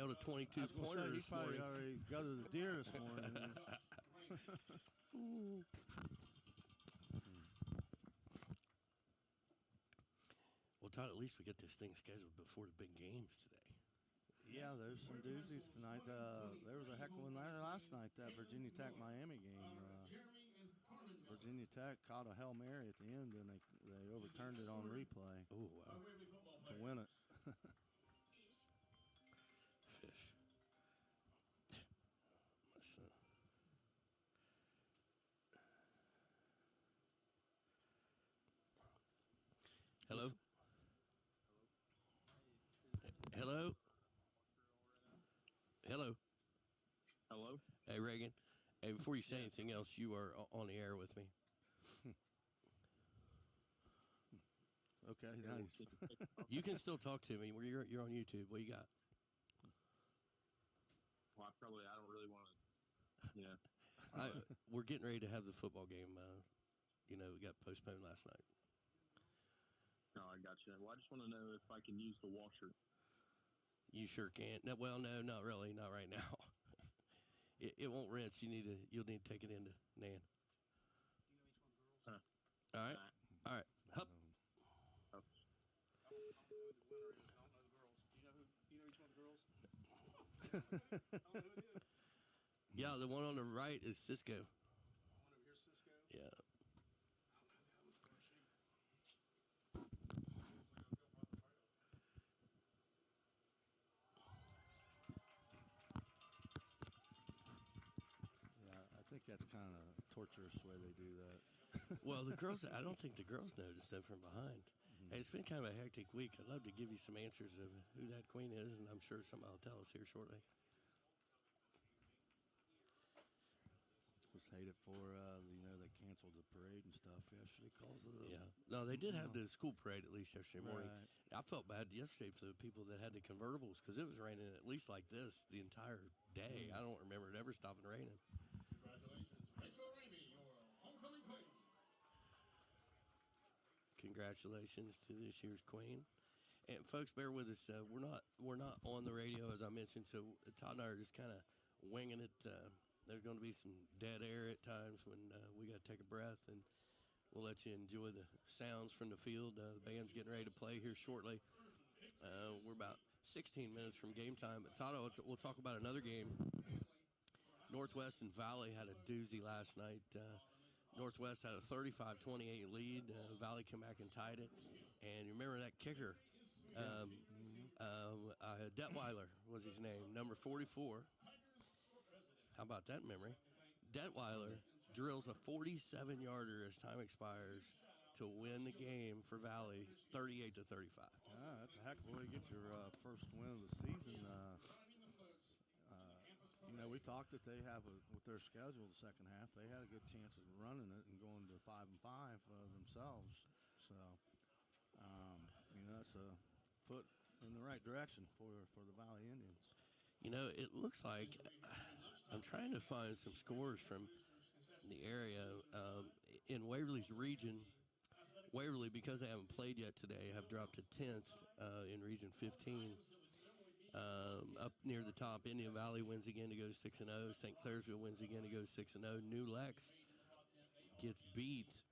nailed a 22-pointer this probably morning. already got to the deer this morning. Well, Todd, at least we get this thing scheduled before the big games today. Yeah, there's some doozies tonight. There was a heck of a night last night, that Virginia Tech-Miami game. Virginia Tech caught a Hail Mary at the end, and they overturned it on replay. Oh, wow. To win it. Fish. My son. Hello? Hello? Hello? Hello? Hey, Reagan. Hey, before you say anything else, you are on the air with me. Okay, nice. You can still talk to me. You're on YouTube. What you got? Well, I don't really want to, we're getting ready to have the football game. We got postponed last night. No, I got you. Well, I just want to know if I can use the washer. You sure can. No, well, no, not really. Not right now. It won't rinse. You'll need to take it into Nan. Do you know each one of the girls? All right. All right. Hup. Oh. I don't know who the winner is. I don't know the girls. Do you know each one of the girls? I don't know who it is. Yeah, the one on the right is Cisco. One over here is Cisco. Yeah. I don't know the other one's Hershey. Yeah, I think that's kind of torturous the way they do that. Well, the girls, I don't think the girls noticed them from behind. Hey, it's been kind of a hectic week. I'd love to give you some answers of who that queen is, and I'm sure somebody will tell us here shortly. Just hate it for, they canceled the parade and stuff yesterday because of the... Yeah. No, they did have the school parade at least yesterday morning. Right. I felt bad yesterday for the people that had the convertibles because it was raining at least like this the entire day. I don't remember it ever stopping raining. Congratulations, Rachel Ramey, your homecoming queen. Congratulations to this year's queen. And folks, bear with us. We're not on the radio, as I mentioned, so Todd and I are just kind of winging it. There's going to be some dead air at times when we got to take a breath, and we'll let you enjoy the sounds from the field. The band's getting ready to play here shortly. We're about 16 minutes from game time, but Todd, we'll talk about another game. Northwest and Valley had a doozy last night. Northwest had a 35-28 lead. Valley came back and tied it. And you remember that kicker, Detweiler was his name, number 44. How about that memory? Detweiler drills a 47-yarder as time expires to win the game for Valley, 38-35. That's a heck of a way to get your first win of the season. We talked that they have with their schedule the second half. They had a good chance of running it and going to 5-5 themselves. So, that's a foot in the right direction for the Valley Indians. It looks like I'm trying to find some scores from the area in Waverly's region. Waverly, because they haven't played yet today, have dropped to 10th in Region 15. Up near the top, Indian Valley wins again to go 6-0. St. Clairsville wins again to go 6-0. New Lex gets beat.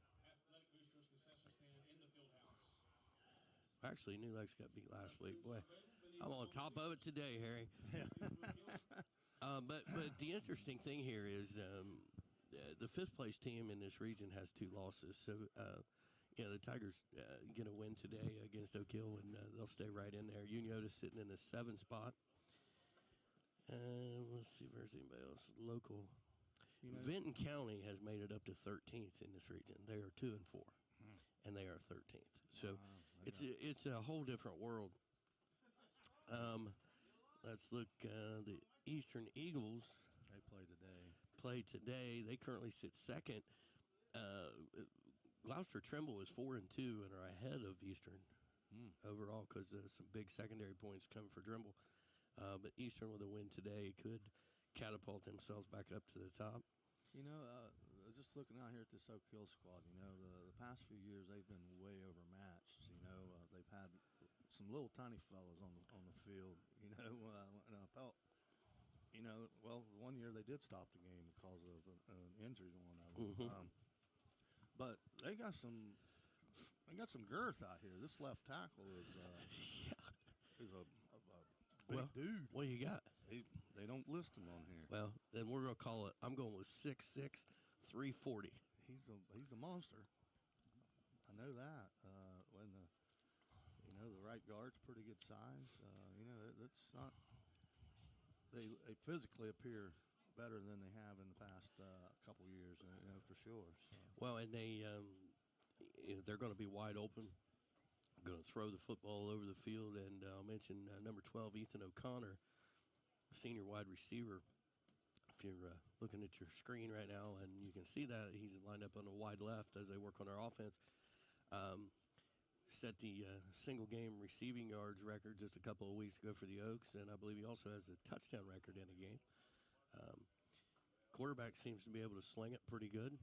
Actually, New Lex got beat last week. Boy, I'm on top of it today, Harry. But the interesting thing here is the fifth place team in this region has 2 losses. So, the Tigers going to win today against Oak Hill, and they'll stay right in there. Uniota's sitting in the 7th spot. Let's see if there's anybody else local. Vinton County has made it up to 13th in this region. They are 2-4, and they are 13th. So it's a whole different world. Let's look. The Eastern Eagles. They play today. They currently sit second. Gloucester Trimble is 4-2 and are ahead of Eastern overall because some big secondary points come for Trimble. But Eastern with a win today could catapult themselves back up to the top. Just looking out here at this Oak Hill squad, the past few years they've been way overmatched. They've had some little tiny fellas on the field. And I felt well, one year they did stop the game because of an injury to one of them. Mhm. But they got some girth out here. This left tackle is a big Well, dude. what do you got? They don't list him on here. Well, then we're gonna call it. I'm going with 6'6", 340. He's a monster. I know that. When the right guard's pretty good size. That's not. They physically appear better than they have in the past couple years. For sure. So. Well, and they're going to be wide open. Going to throw the football all over the field, and I'll mention number 12, Ethan O'Connor, senior wide receiver. If you're looking at your screen right now, and you can see that he's lined up on the wide left as they work on their offense. Set the single game receiving yards record just a couple of weeks ago for the Oaks, and I believe he also has the touchdown record in a game. Quarterback seems to be able to sling it pretty good.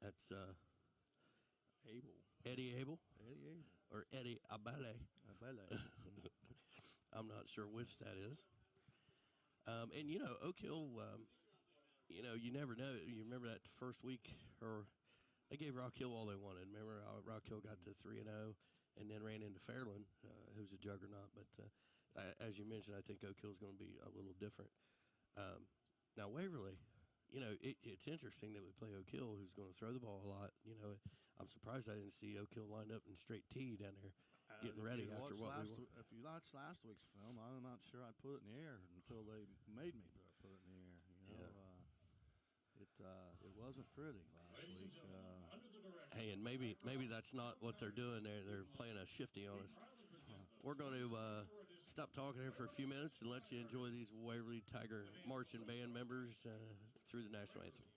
That's Eddie Abel or Eddie Abele. I'm not sure which that is. And Oak Hill, you never know. You remember that first week, or they gave Rock Hill all they wanted. Remember how Rock Hill got to 3-0 and then ran into Fairland, who's a juggernaut. But as you mentioned, I think Oak Hill's going to be a little different. Now Waverly, it's interesting that we play Oak Hill, who's going to throw the ball a lot. I'm surprised I didn't see Oak Hill lined up in straight T down there, getting ready after what we were. If you watched last week's film, I'm not sure I put it in the air until they made me put it in the air. It wasn't pretty last week. Hey, and maybe that's not what they're doing there. They're playing a shifty on us. We're going to stop talking here for a few minutes and let you enjoy these Waverly Tiger Marching Band members through the national anthem.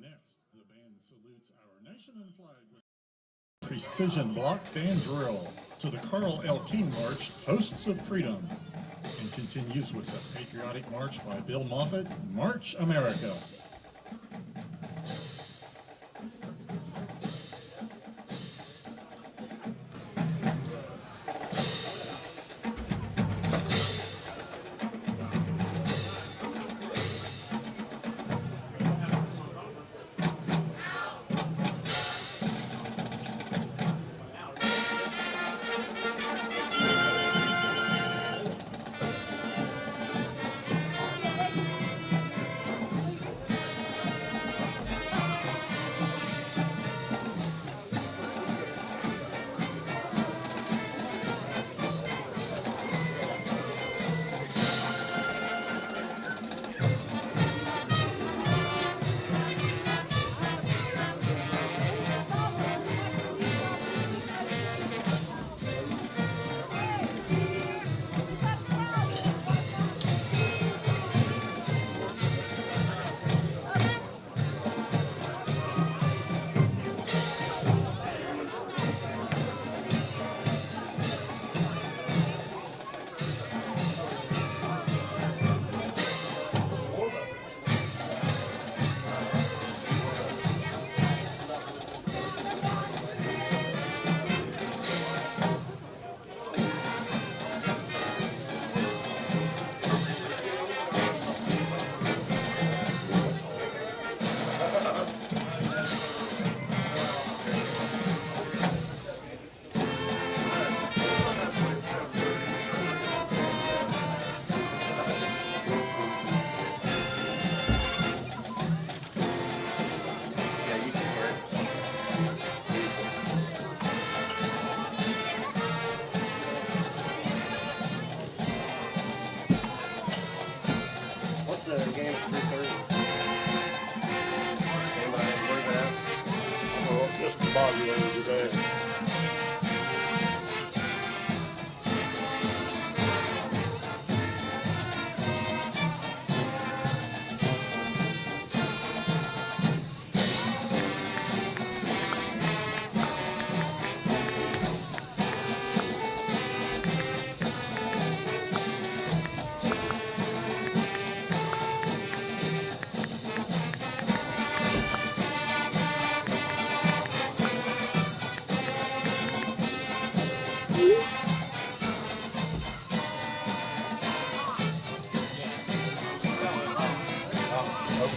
Next, the band salutes our nation and flag with precision block band drill to the Carl L. King March, Hosts of Freedom, and continues with the patriotic march by Bill Moffitt, March America.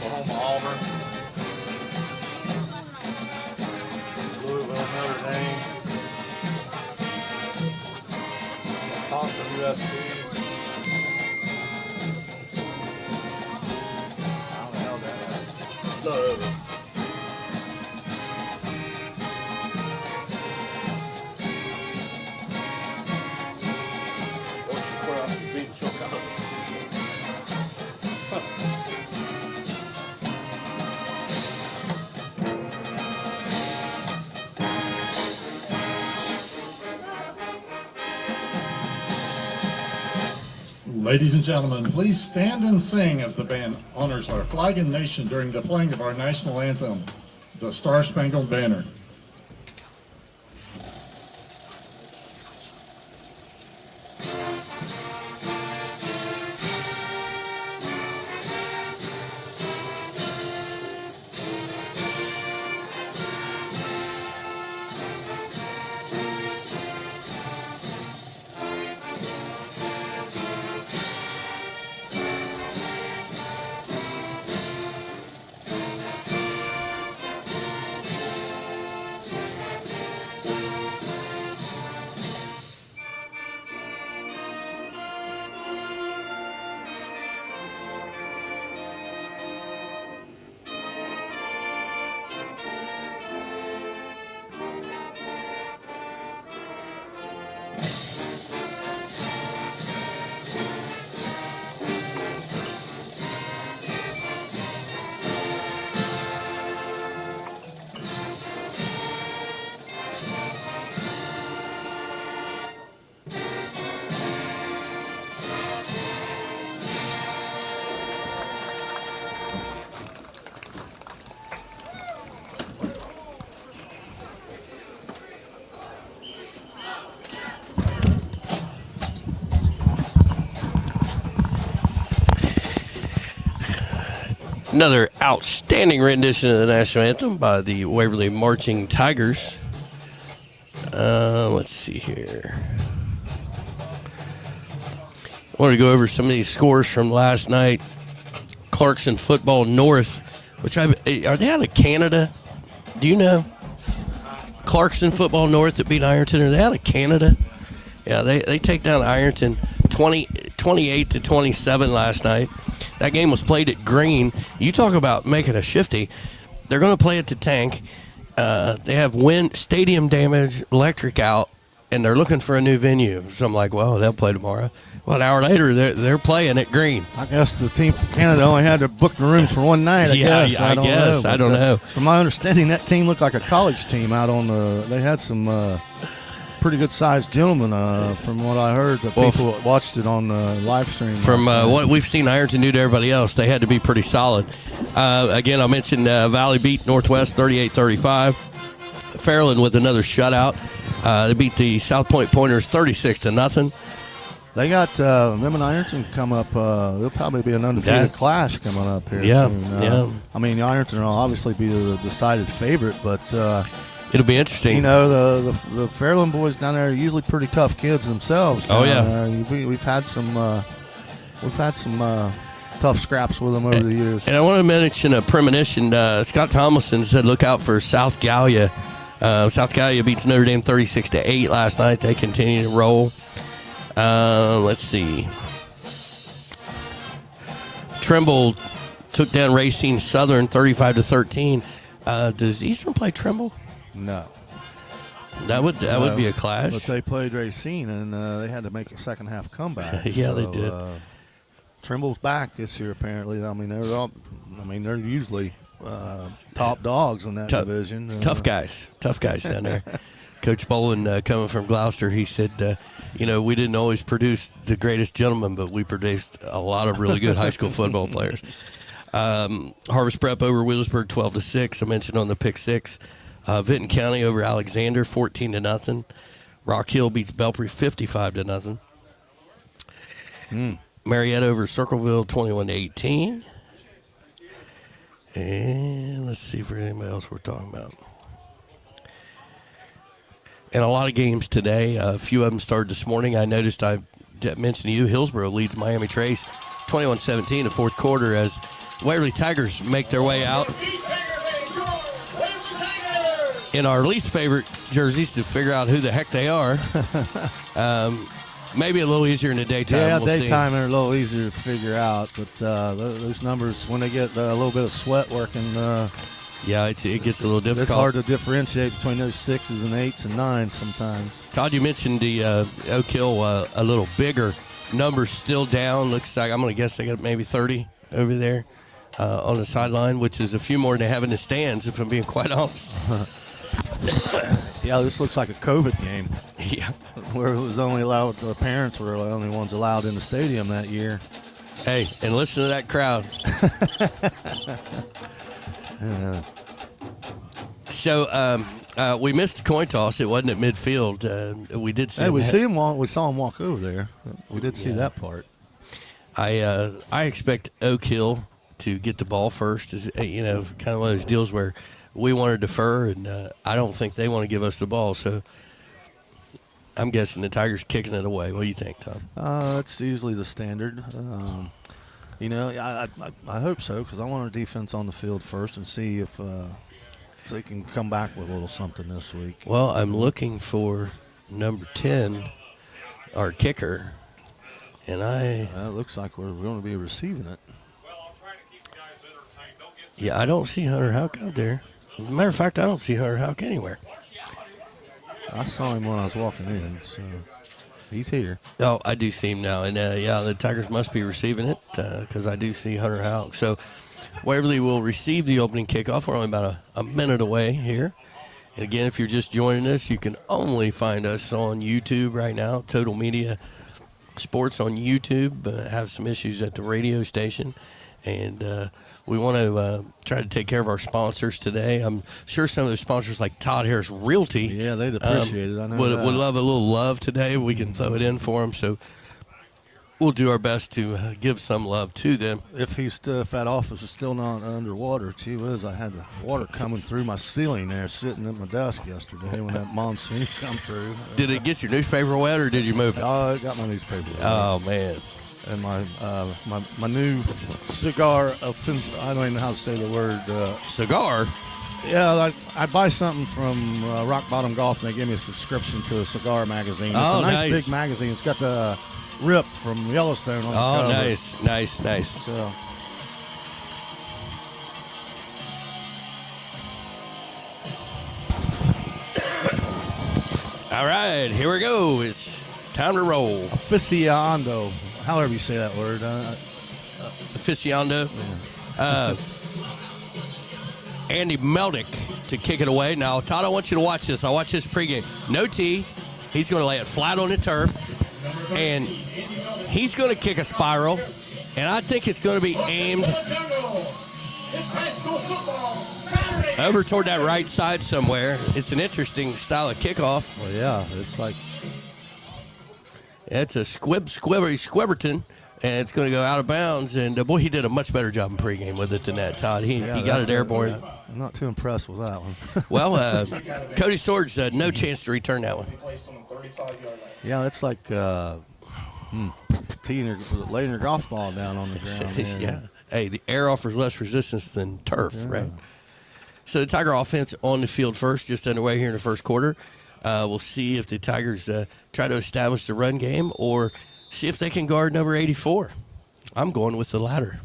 Oklahoma, Auburn. Louisville, Notre Dame. Wisconsin, USC. How the hell that is? It's not over. Once you pour out the beat, she'll come. Ladies and gentlemen, please stand and sing as the band honors our flag and nation during the playing of our national anthem, the Star Spangled Banner. Another outstanding rendition of the national anthem by the Waverly Marching Tigers. Let's see here. I want to go over some of these scores from last night. Clarkson Football North, are they out of Canada? Do you know? Clarkson Football North that beat Ironton, are they out of Canada? Yeah, they take down Ironton 28-27 last night. That game was played at Green. You talk about making a shifty. They're going to play at the Tank. They have stadium damage, electric out, and they're looking for a new venue. So I'm like, well, they'll play tomorrow. Well, an hour later, they're playing at Green. I guess the team from Canada only had to book the rooms for one night. I guess. I don't know. From my understanding, that team looked like a college team out on the. They had some pretty good-sized gentlemen, from what I heard. The people that watched it on the live stream. From what we've seen Ironton do to everybody else, they had to be pretty solid. Again, I mentioned Valley beat Northwest 38-35. Fairland with another shutout. They beat the South Point Pointers 36-0. They got them and Ironton come up. There'll probably be an undefeated clash coming up here soon. I mean, Ironton will obviously be the decided favorite, but it'll be interesting. You know, the Fairland boys down there are usually pretty tough kids themselves. Oh yeah, we've had some tough scraps with them over the years. And I want to mention a premonition. Scott Tomlinson said, "Look out for South Gallia." South Gallia beats Notre Dame 36-8 last night. They continue to roll. Let's see. Trimble took down Racine Southern 35-13. Does Eastern play Trimble? No. That would be a clash. But they played Racine, and they had to make a second half comeback. Yeah, they did. Trimble's back this year, apparently. I mean, they're usually top dogs in that division. Tough guys down there. Coach Bolin, coming from Gloucester, he said, we didn't always produce the greatest gentlemen, but we produced a lot of really good high school football players. Harvest Prep over Wheelersburg 12-6. I mentioned on the pick six. Vinton County over Alexander 14-0. Rock Hill beats Belpre 55-0. Marietta over Circleville 21-18. And let's see if there's anybody else we're talking about. And a lot of games today. A few of them started this morning. I noticed I mentioned to you, Hillsborough leads Miami Trace 21-17 in the fourth quarter as Waverly Tigers make their way out in our least favorite jerseys to figure out who the heck they are. Maybe a little easier in the daytime. Yeah, we'll daytime see. They're a little easier to figure out, but those numbers, when they get a little bit of sweat working, yeah, it gets a little difficult. it's hard to differentiate between those 6s and 8s and 9s sometimes. Todd, you mentioned the Oak Hill a little bigger. Numbers still down. Looks like, I'm going to guess they got maybe 30 over there on the sideline, which is a few more than they have in the stands, if I'm being quite honest. Yeah, this looks like a COVID game. Yeah. Where it was only allowed, the parents were the only ones allowed in the stadium that year. Hey, and listen to that crowd. So we missed the coin toss. It wasn't at midfield. We did see. Hey, we saw him walk over there. We did see that part. I expect Oak Hill to get the ball first. Is kind of one of those deals where we want to defer, and I don't think they want to give us the ball. So I'm guessing the Tigers kicking it away. What do you think, Tom? That's usually the standard. I hope so, because I want our defense on the field first and see if they can come back with a little something this week. Well, I'm looking for number 10, our kicker, and it looks like we're going to be receiving it. Yeah, I don't see Hunter Houck out there. As a matter of fact, I don't see Hunter Houck anywhere. I saw him when I was walking in, so he's here. Oh, I do see him now. And, the Tigers must be receiving it because I do see Hunter Houck. So Waverly will receive the opening kickoff. We're only about a minute away here. And, again, if you're just joining us, you can only find us on YouTube right now, Total Media Sports on YouTube. Have some issues at the radio station. And we want to try to take care of our sponsors today. I'm sure some of those sponsors, like Todd Harris Realty, yeah, they'd appreciate it. I know would that. love a little love today. We can throw it in for them. So we'll do our best to give some love to them. If that office is still not underwater, gee whiz, I had the water coming through my ceiling there, sitting at my desk yesterday when that monsoon come through. Did it get your newspaper wet, or did you move it? Oh, it got my newspaper wet. Oh, man. And my new cigar offense, I don't even know how to say the word. Cigar? Yeah, I buy something from Rock Bottom Golf, and they give me a subscription to a cigar magazine. It's Oh, a nice nice. big magazine. It's got the Rip from Yellowstone on the cover. Nice. So, All right, here we go. It's time to roll. aficionado, however you say that word. Aficionado. Andy Meldick to kick it away. Now, Todd, I want you to watch this. I watch this pregame. No tee. He's going to lay it flat on the turf. And he's going to kick a spiral. And I think it's going to be aimed over toward that right side somewhere. It's an interesting style of kickoff. Well, yeah, it's like It's a Squibberton, and it's going to go out of bounds. And, boy, he did a much better job in pregame with it than that, Todd. He got it airborne. I'm not too impressed with that one. Well, Cody Swords, no chance to return that one. Yeah, it's like laying your golf ball down on the ground. Man. Yeah. Hey, the air offers less resistance than turf, right? So the Tiger offense on the field first, just underway here in the first quarter. We'll see if the Tigers try to establish the run game or see if they can guard number 84. I'm going with the latter.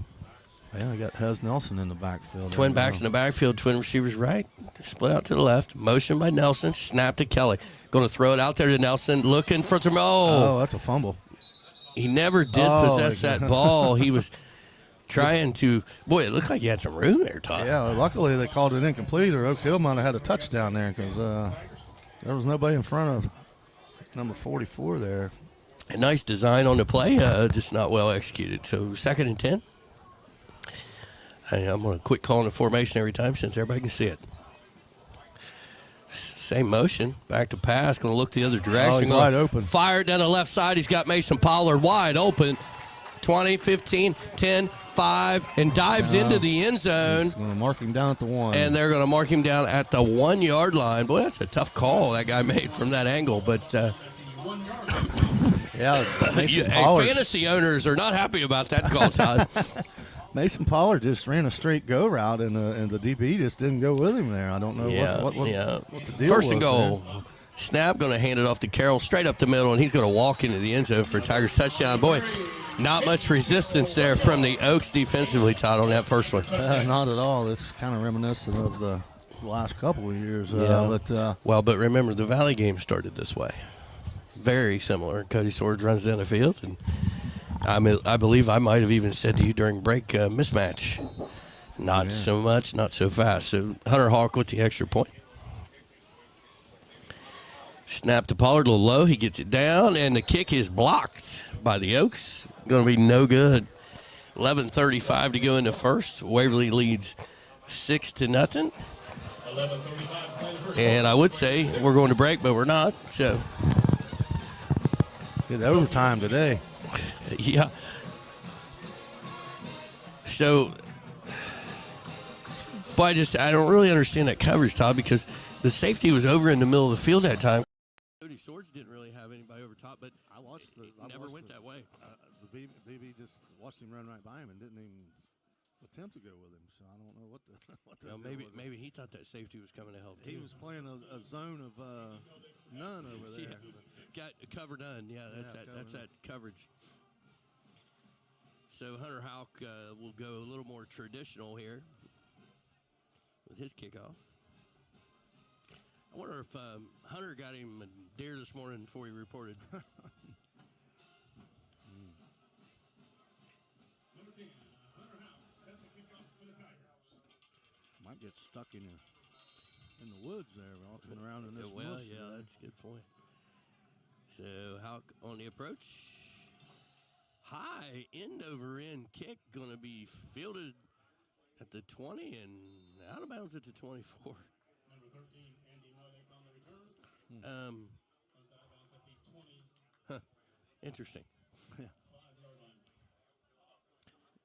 Yeah, I got Hez Nelson in the backfield. Twin backs in the backfield, twin receivers right. Split out to the left. Motion by Nelson. Snap to Kelly. Going to throw it out there to Nelson. Looking for some. Oh, that's a fumble. He never did possess that ball. He was trying to. Boy, it looked like he had some room there, Todd. Yeah, luckily they called it incomplete, or Oak Hill might have had a touchdown there because there was nobody in front of number 44 there. A nice design on the play, just not well executed. So 2nd and 10. I'm going to quit calling the formation every time since everybody can see it. Same motion. Back to pass. Going to look the other direction. Oh, he's wide open. Fire it down the left side. He's got Mason Pollard wide open. 20, 15, 10, 5, and dives into the end zone. Going to mark him down at the 1. And they're going to mark him down at the 1-yard line. Boy, that's a tough call that guy made from that angle. But yeah, Mason Pollard. fantasy owners are not happy about that call, Todd. Mason Pollard just ran a straight go route, and the DB just didn't go with him there. I don't know what the deal First was and goal. there. Snap, going to hand it off to Carroll straight up the middle, and he's going to walk into the end zone for Tigers touchdown. Boy, not much resistance there from the Oaks defensively, Todd, on that first one. Not at all. This is kind of reminiscent of the last couple of years. But remember, the Valley game started this way. Very similar. Cody Swords runs down the field, and I believe I might have even said to you during break, mismatch. Not so much, not so fast. So Hunter Hawk with the extra point. Snap to Pollard, a little low. He gets it down, and the kick is blocked by the Oaks. Going to be no good. 11:35 to go in the first. Waverly leads 6-0. And I would say we're going to break, but we're not. So good overtime today. Yeah. So, but I don't really understand that coverage, Todd, because the safety was over in the middle of the field that time. Cody Swords didn't really have anybody over top, but I never went that way. The BB just watched him run right by him and didn't even attempt to go with him. So I don't know what maybe he thought that safety was coming to help. He was playing a zone of none over there. Got cover none. Yeah, that's that coverage. So Hunter Houck will go a little more traditional here with his kickoff. I wonder if Hunter got him a deer this morning before he reported. Might get stuck in the woods there, walking around in this. Well, yeah, that's a good point. So Houck on the approach. High end over end kick going to be fielded at the 20 and out of bounds at the 24. Number 13, Andy Mollick on the return. Interesting.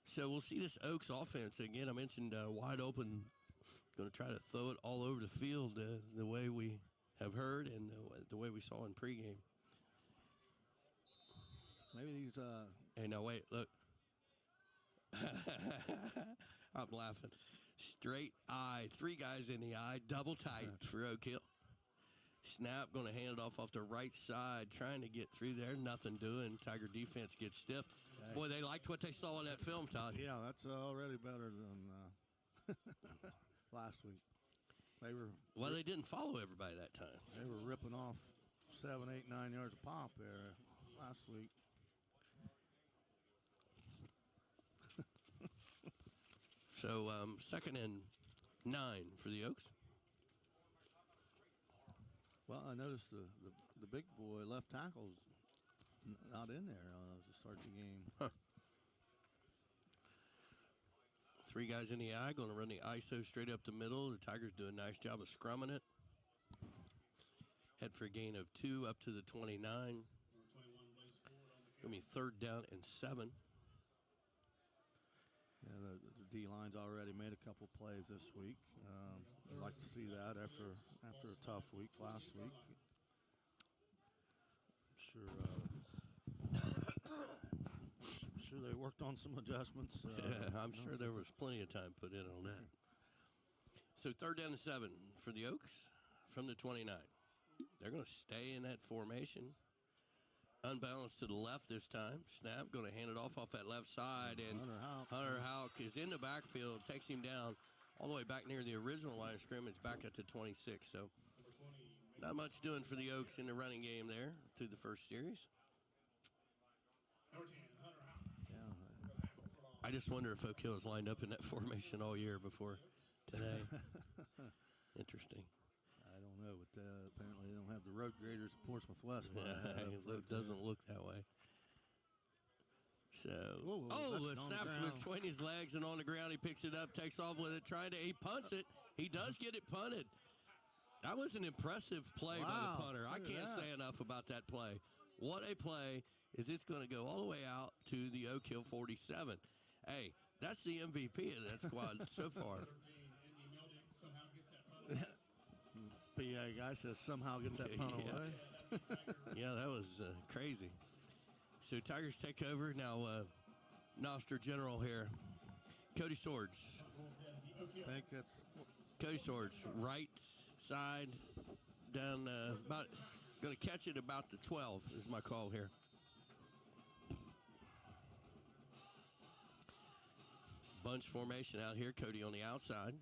So we'll see this Oaks offense again. I mentioned wide open, going to try to throw it all over the field the way we have heard and the way we saw in pregame. Maybe these. Hey, no, wait, look. I'm laughing. Straight eye, 3 guys in the eye, double tight for Oak Hill. Snap, going to hand it off the right side, trying to get through there. Nothing doing. Tiger defense gets stiff. Okay. Boy, they liked what they saw in that film, Todd. Yeah, that's already better than last week. They didn't follow everybody that time. They were ripping off 7, 8, 9 yards a pop there last week. So, 2nd and 9 for the Oaks. Well, I noticed the big boy left tackle's not in there to start the game. Huh. 3 guys in the eye, going to run the ISO straight up the middle. The Tigers do a nice job of scrumming it. Head for a gain of 2 up to the 29. Going to be 3rd down and 7. Yeah, the D-line's already made a couple plays this week. I'd like to see that after a tough week last week. I'm sure they worked on some adjustments. I'm sure there was plenty of time put in on that. So 3rd down and 7 for the Oaks from the 29. They're going to stay in that formation. Unbalanced to the left this time. Snap, going to hand it off that left side. And Hunter Houck is in the backfield, takes him down all the way back near the original line of scrimmage, back at the 26. So not much doing for the Oaks in the running game there through the first series. I just wonder if Oak Hill is lined up in that formation all year before today. Interesting. I don't know, but apparently they don't have the road graders at Portsmouth West. It doesn't look that way. So, the snap's between his legs and on the ground. He picks it up, takes off with it, he punts it. He does get it punted. That was an impressive play by the punter. I can't say enough about that play. What a play is it's going to go all the way out to the Oak Hill 47. Hey, that's the MVP of that squad so far. PA guy says somehow gets that punt away. Yeah, that was crazy. So Tigers take over. Now, Noster General here. Cody Swords. I think it's Cody Swords, right side, down about, going to catch it about the 12 is my call here. Bunch formation out here. Cody on the outside.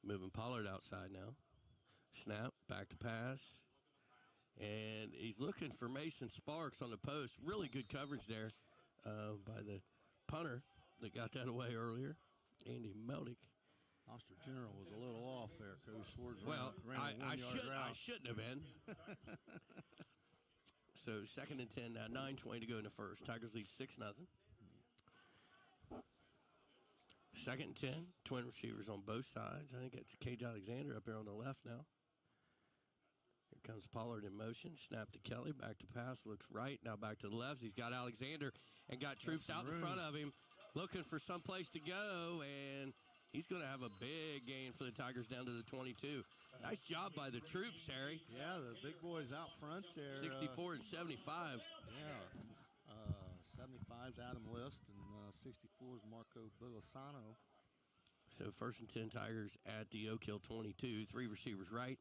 Moving Pollard outside now. Snap, back to pass. And he's looking for Mason Sparks on the post. Really good coverage there by the punter that got that away earlier, Andy Meldick. Oster General was a little off there. Cody Swords ran I a 1 yard route. shouldn't have been. So 2nd and 10 now, 9:20 to go in the first. Tigers lead 6-0. 2nd and 10, twin receivers on both sides. I think it's Cage Alexander up here on the left now. Here comes Pollard in motion. Snap to Kelly. Back to pass. Looks right. Now back to the left. He's got Alexander and got troops out in front of him looking for some place to go. And he's going to have a big gain for the Tigers down to the 22. Nice job by the troops, Harry. Yeah, the big boys out front there. 64 and 75. Yeah. 75's Adam List and 64's Marco Bilasano. So 1st and 10 Tigers at the Oak Hill 22. 3 receivers right.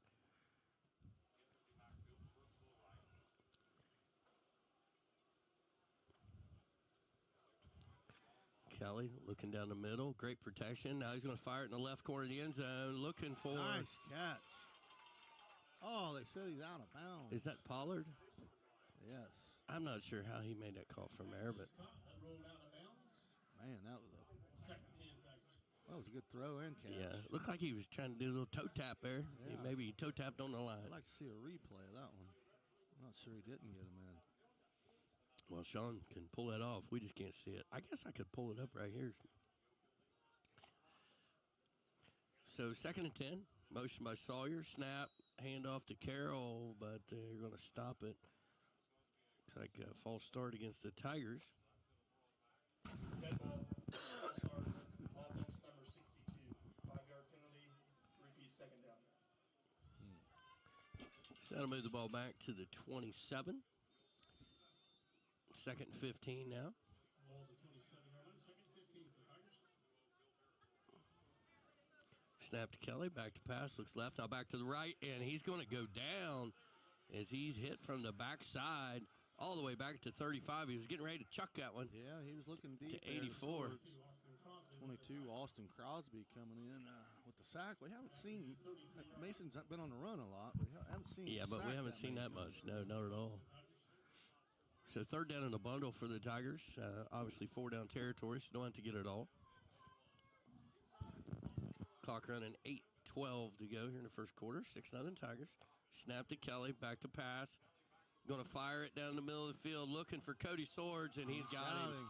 Kelly looking down the middle. Great protection. Now he's going to fire it in the left corner of the end zone. Looking for... Nice catch. Oh, they said he's out of bounds. Is that Pollard? Yes. I'm not sure how he made that call from there, but... Man, that was a good throw and catch. Yeah, looked like he was trying to do a little toe tap there. Yeah. Maybe he toe tapped on the line. I'd like to see a replay of that one. I'm not sure he didn't get him in. Well, Sean can pull that off. We just can't see it. I guess I could pull it up right here. So 2nd and 10. Motion by Sawyer. Snap. Handoff to Carroll, but they're going to stop it. Looks like a false start against the Tigers. Red ball. Start. Offense number 62. 5-yard penalty. Repeat 2nd down. So that'll move the ball back to the 27. 2nd and 15 now. Ball's a 27-yard line. 2nd and 15 for the Tigers. Snap to Kelly, back to pass, looks left, now back to the right, and he's going to go down as he's hit from the backside all the way back to 35. He was getting ready to chuck that one. Yeah, he was looking deep to 84. 22, Austin Crosby coming in with the sack. We haven't seen, Mason's been on the run a lot. We haven't seen but we haven't seen that much. No, not at all. So 3rd down in the bundle for the Tigers. Obviously 4 down territory, so don't have to get it all. Clock running 8:12 to go here in the first quarter. 6-0 Tigers. Snap to Kelly, back to pass. Going to fire it down the middle of the field, looking for Cody Swords, and he's got him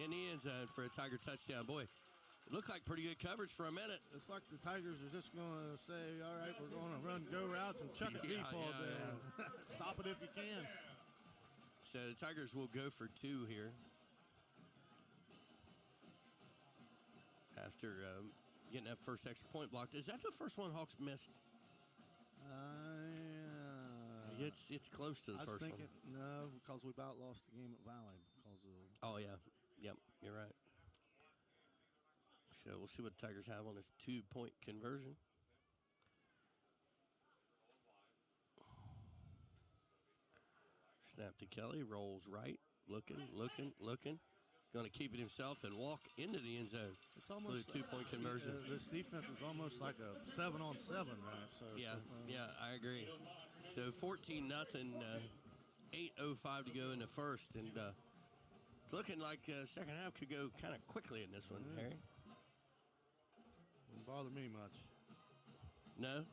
in the end zone for a Tiger touchdown. Boy, it looked like pretty good coverage for a minute. It's like the Tigers are just going to say, all right, we're going to run go routes and chuck it deep all day. Stop it if you can. So the Tigers will go for 2 here. After getting that first extra point blocked. Is that the first one Hawks missed? It's close to the first one. No, because we about lost the game at Valley. Because of, oh, yeah. Yep, you're right. So we'll see what the Tigers have on this 2-point conversion. Snap to Kelly, rolls right, looking. Going to keep it himself and walk into the end zone. It's almost for the 2-point conversion. This defense is almost like a 7-on-7, right? So yeah, I agree. So 14-0, 8:05 to go in the first, and it's looking like second half could go kind of quickly in this one, Harry. Wouldn't bother me much. No?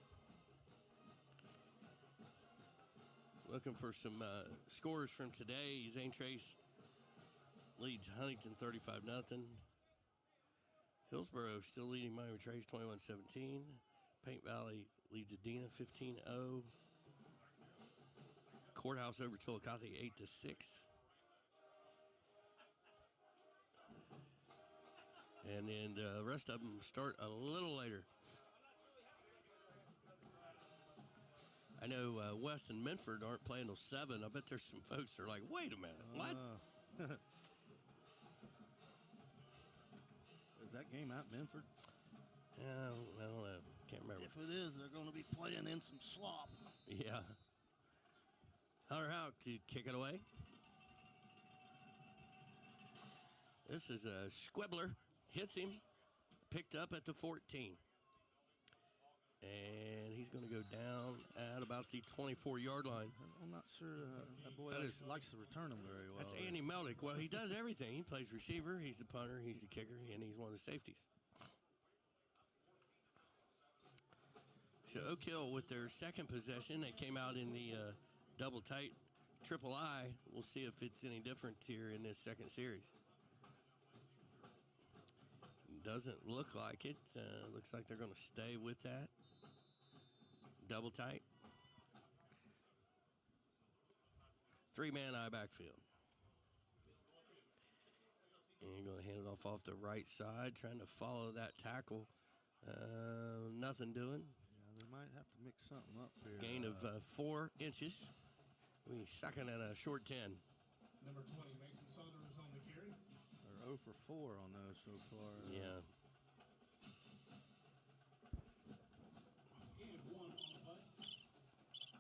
Looking for some scores from today. Zane Trace leads Huntington 35-0. Hillsboro still leading Miami Trace 21-17. Paint Valley leads Adena 15-0. Courthouse over Chillicothe 8-6. And then the rest of them start a little later. I know West and Minford aren't playing till 7. I bet there's some folks that are like, wait a minute, what? that game at Benford? I don't know. Can't remember. If it is, they're going to be playing in some slop. Yeah. Hunter Houck to kick it away. This is a Squibbler. Hits him. Picked up at the 14. And he's going to go down at about the 24-yard line. I'm not sure that boy likes to return them very well. That's Andy Meldick. Well, he does everything. He plays receiver. He's the punter. He's the kicker. And he's one of the safeties. So Oak Hill with their second possession. They came out in the double tight triple I. We'll see if it's any different here in this second series. Doesn't look like it. Looks like they're going to stay with that. Double tight. 3-man I backfield. And going to hand it off the right side, trying to follow that tackle. Nothing doing. Yeah, they might have to mix something up here. Gain of 4 inches. We second at a short 10. Number 20, Mason Saunders on the carry. They're 0 for 4 on those so far. Yeah. Gain of 1 on the punt.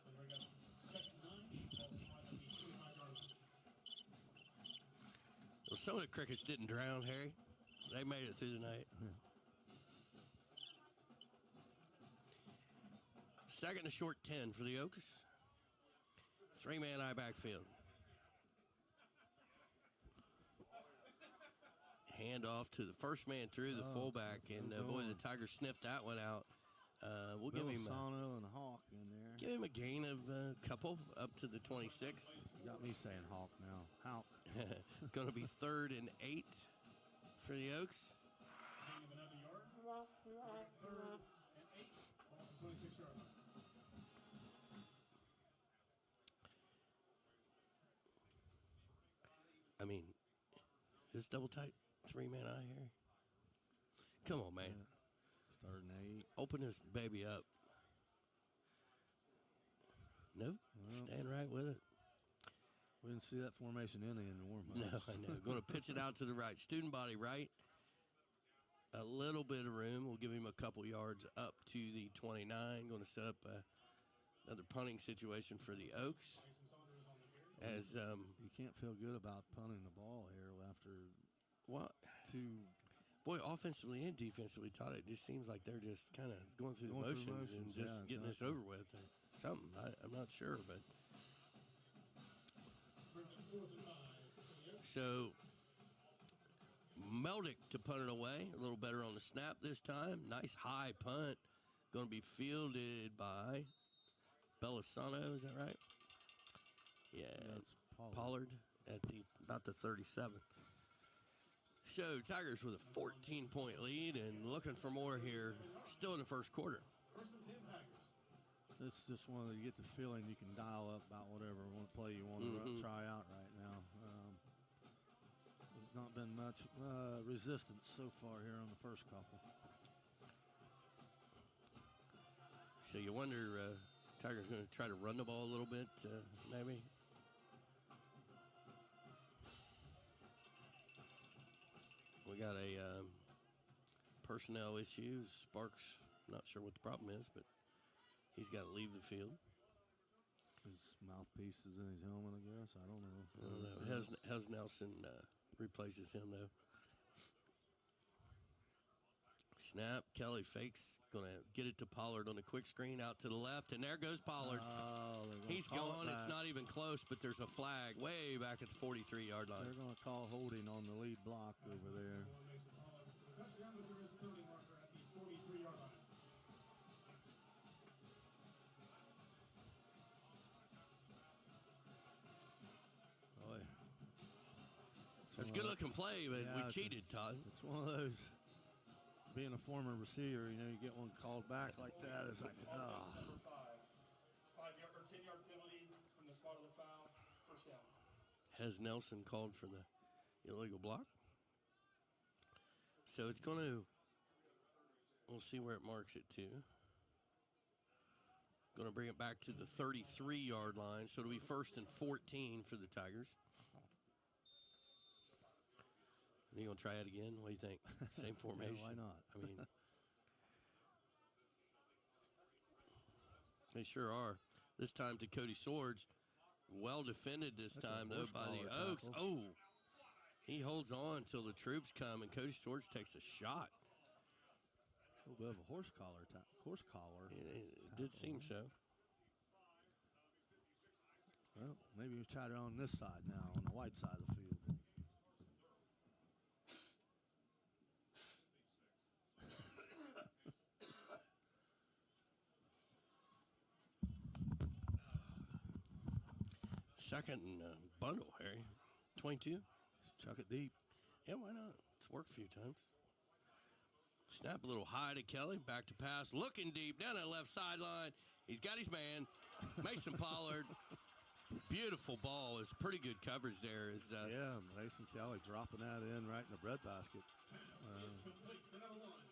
Then we got second 9. Ball slide on the 25-yard line. Well, some of the Crickets didn't drown, Harry. They made it through the night. Yeah. Second to short 10 for the Oaks. 3-man I backfield. Hand off to the first man through, the fullback, and boy, the Tigers sniffed that one out. We'll give him and Hawk in there. give him a gain of a couple up to the 26. Got me saying Hawk now. Hawk. Going to be 3rd and 8 for the Oaks. Gain of another yard. 3rd and 8. Ball from 26-yard line. I mean, this double tight 3-man I here. Come on, man. Yeah. 3rd and 8. Open this baby up. Nope. Stand right with it. We didn't see that formation in the warm-up. No, I know. Going to pitch it out to the right. Student body right. A little bit of room. We'll give him a couple yards up to the 29. Going to set up another punting situation for the Oaks. As You can't feel good about punting the ball here after boy, offensively and defensively, Todd, it just seems like they're just kind of going through the motions and just getting this over with or something. I'm not sure, but so Meldick to punt it away, a little better on the snap this time. Nice high punt, going to be fielded by Belisano. Is that right? Yeah, Pollard at about the 37. So Tigers with a 14-point lead and looking for more here, still in the first quarter. First and 10 Tigers. It's just one that you get the feeling you can dial up about whatever play you want to try out right now. There's not been much resistance so far here on the first couple. So you wonder, Tigers going to try to run the ball a little bit, maybe? We got a personnel issue. Sparks, not sure what the problem is, but he's got to leave the field. His mouthpiece is in his helmet, I guess. I don't know. Hez Nelson replaces him, though. Snap. Kelly fakes. Going to get it to Pollard on the quick screen out to the left, and there goes Pollard. He's gone. It's not even close, but there's a flag way back at the 43-yard line. They're going to call holding on the lead block over there. Touchdown with the visibility marker at the 43-yard line. Boy. It's a good-looking play, but we cheated, Todd. It's one of those, being a former receiver, you get one called back like that. It's like, oh. Number 5-yard or 10-yard penalty from the spot of the foul. First down. Has Nelson called for the illegal block? So it's going to, we'll see where it marks it to. Going to bring it back to the 33-yard line. So it'll be 1st and 14 for the Tigers. You gonna try it again? What do you think? Same formation. Yeah, why not? I mean, they sure are. This time to Cody Swords. Well defended this That's a time, though, by the horse Oaks. collar tackle. Oh, he holds on until the troops come, and Cody Swords takes a shot. A little bit of a horse collar. It did seem so. Well, maybe we tried it on this side now, on the white side of the field. Second and bundle, Harry. 22. Chuck it deep. Yeah, why not? It's worked a few times. Snap a little high to Kelly. Back to pass. Looking deep down that left sideline. He's got his man. Mason Pollard. Beautiful ball. It's pretty good coverage there. Yeah, Mason Kelly dropping that in right in the breadbasket.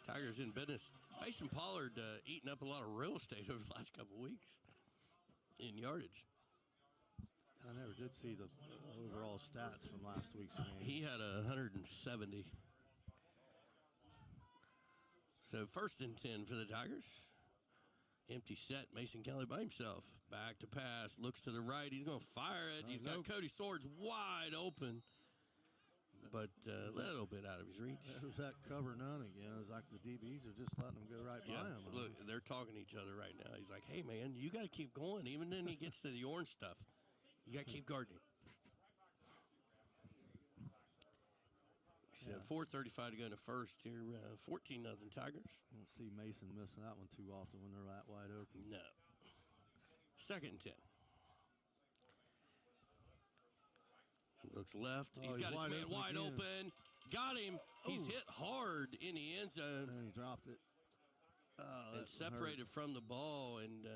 Tigers in business. Mason Pollard eating up a lot of real estate over the last couple of weeks in yardage. I never did see the overall stats from last week's game. He had 170. So 1st and 10 for the Tigers. Empty set. Mason Kelly by himself. Back to pass. Looks to the right. He's going to fire it. He's got Cody Swords wide open. But a little bit out of his reach. There's that cover none again. It's like the DBs are just letting them go right by him. Look, they're talking to each other right now. He's like, hey, man, you got to keep going. Even then he gets to the orange stuff. You got to keep guarding. So 4:35 to go in the first here. 14-0 Tigers. I don't see Mason missing that one too often when they're that wide open. No. 2nd and 10. He looks left. He's got his man wide open. Got him. He's hit hard in the end zone. And he dropped it. And separated from the ball. And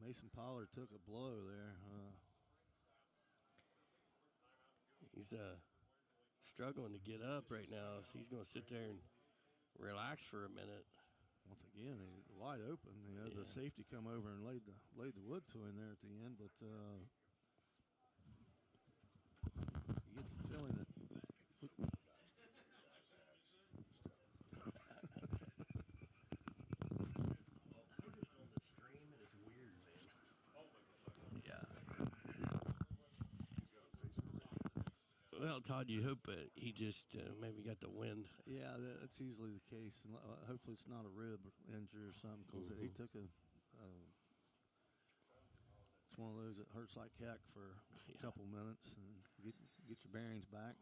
Mason Pollard took a blow there. he's struggling to get up right now. So he's going to sit there and relax for a minute. Once again, he's wide open. You know, the safety come over and laid the wood to him there at the end, but he gets the feeling that. Well, Todd, you hope he just maybe got the wind. Yeah, that's usually the case. And hopefully it's not a rib injury or something, because he took a it's one of those that hurts like heck for a couple minutes, and get your bearings back.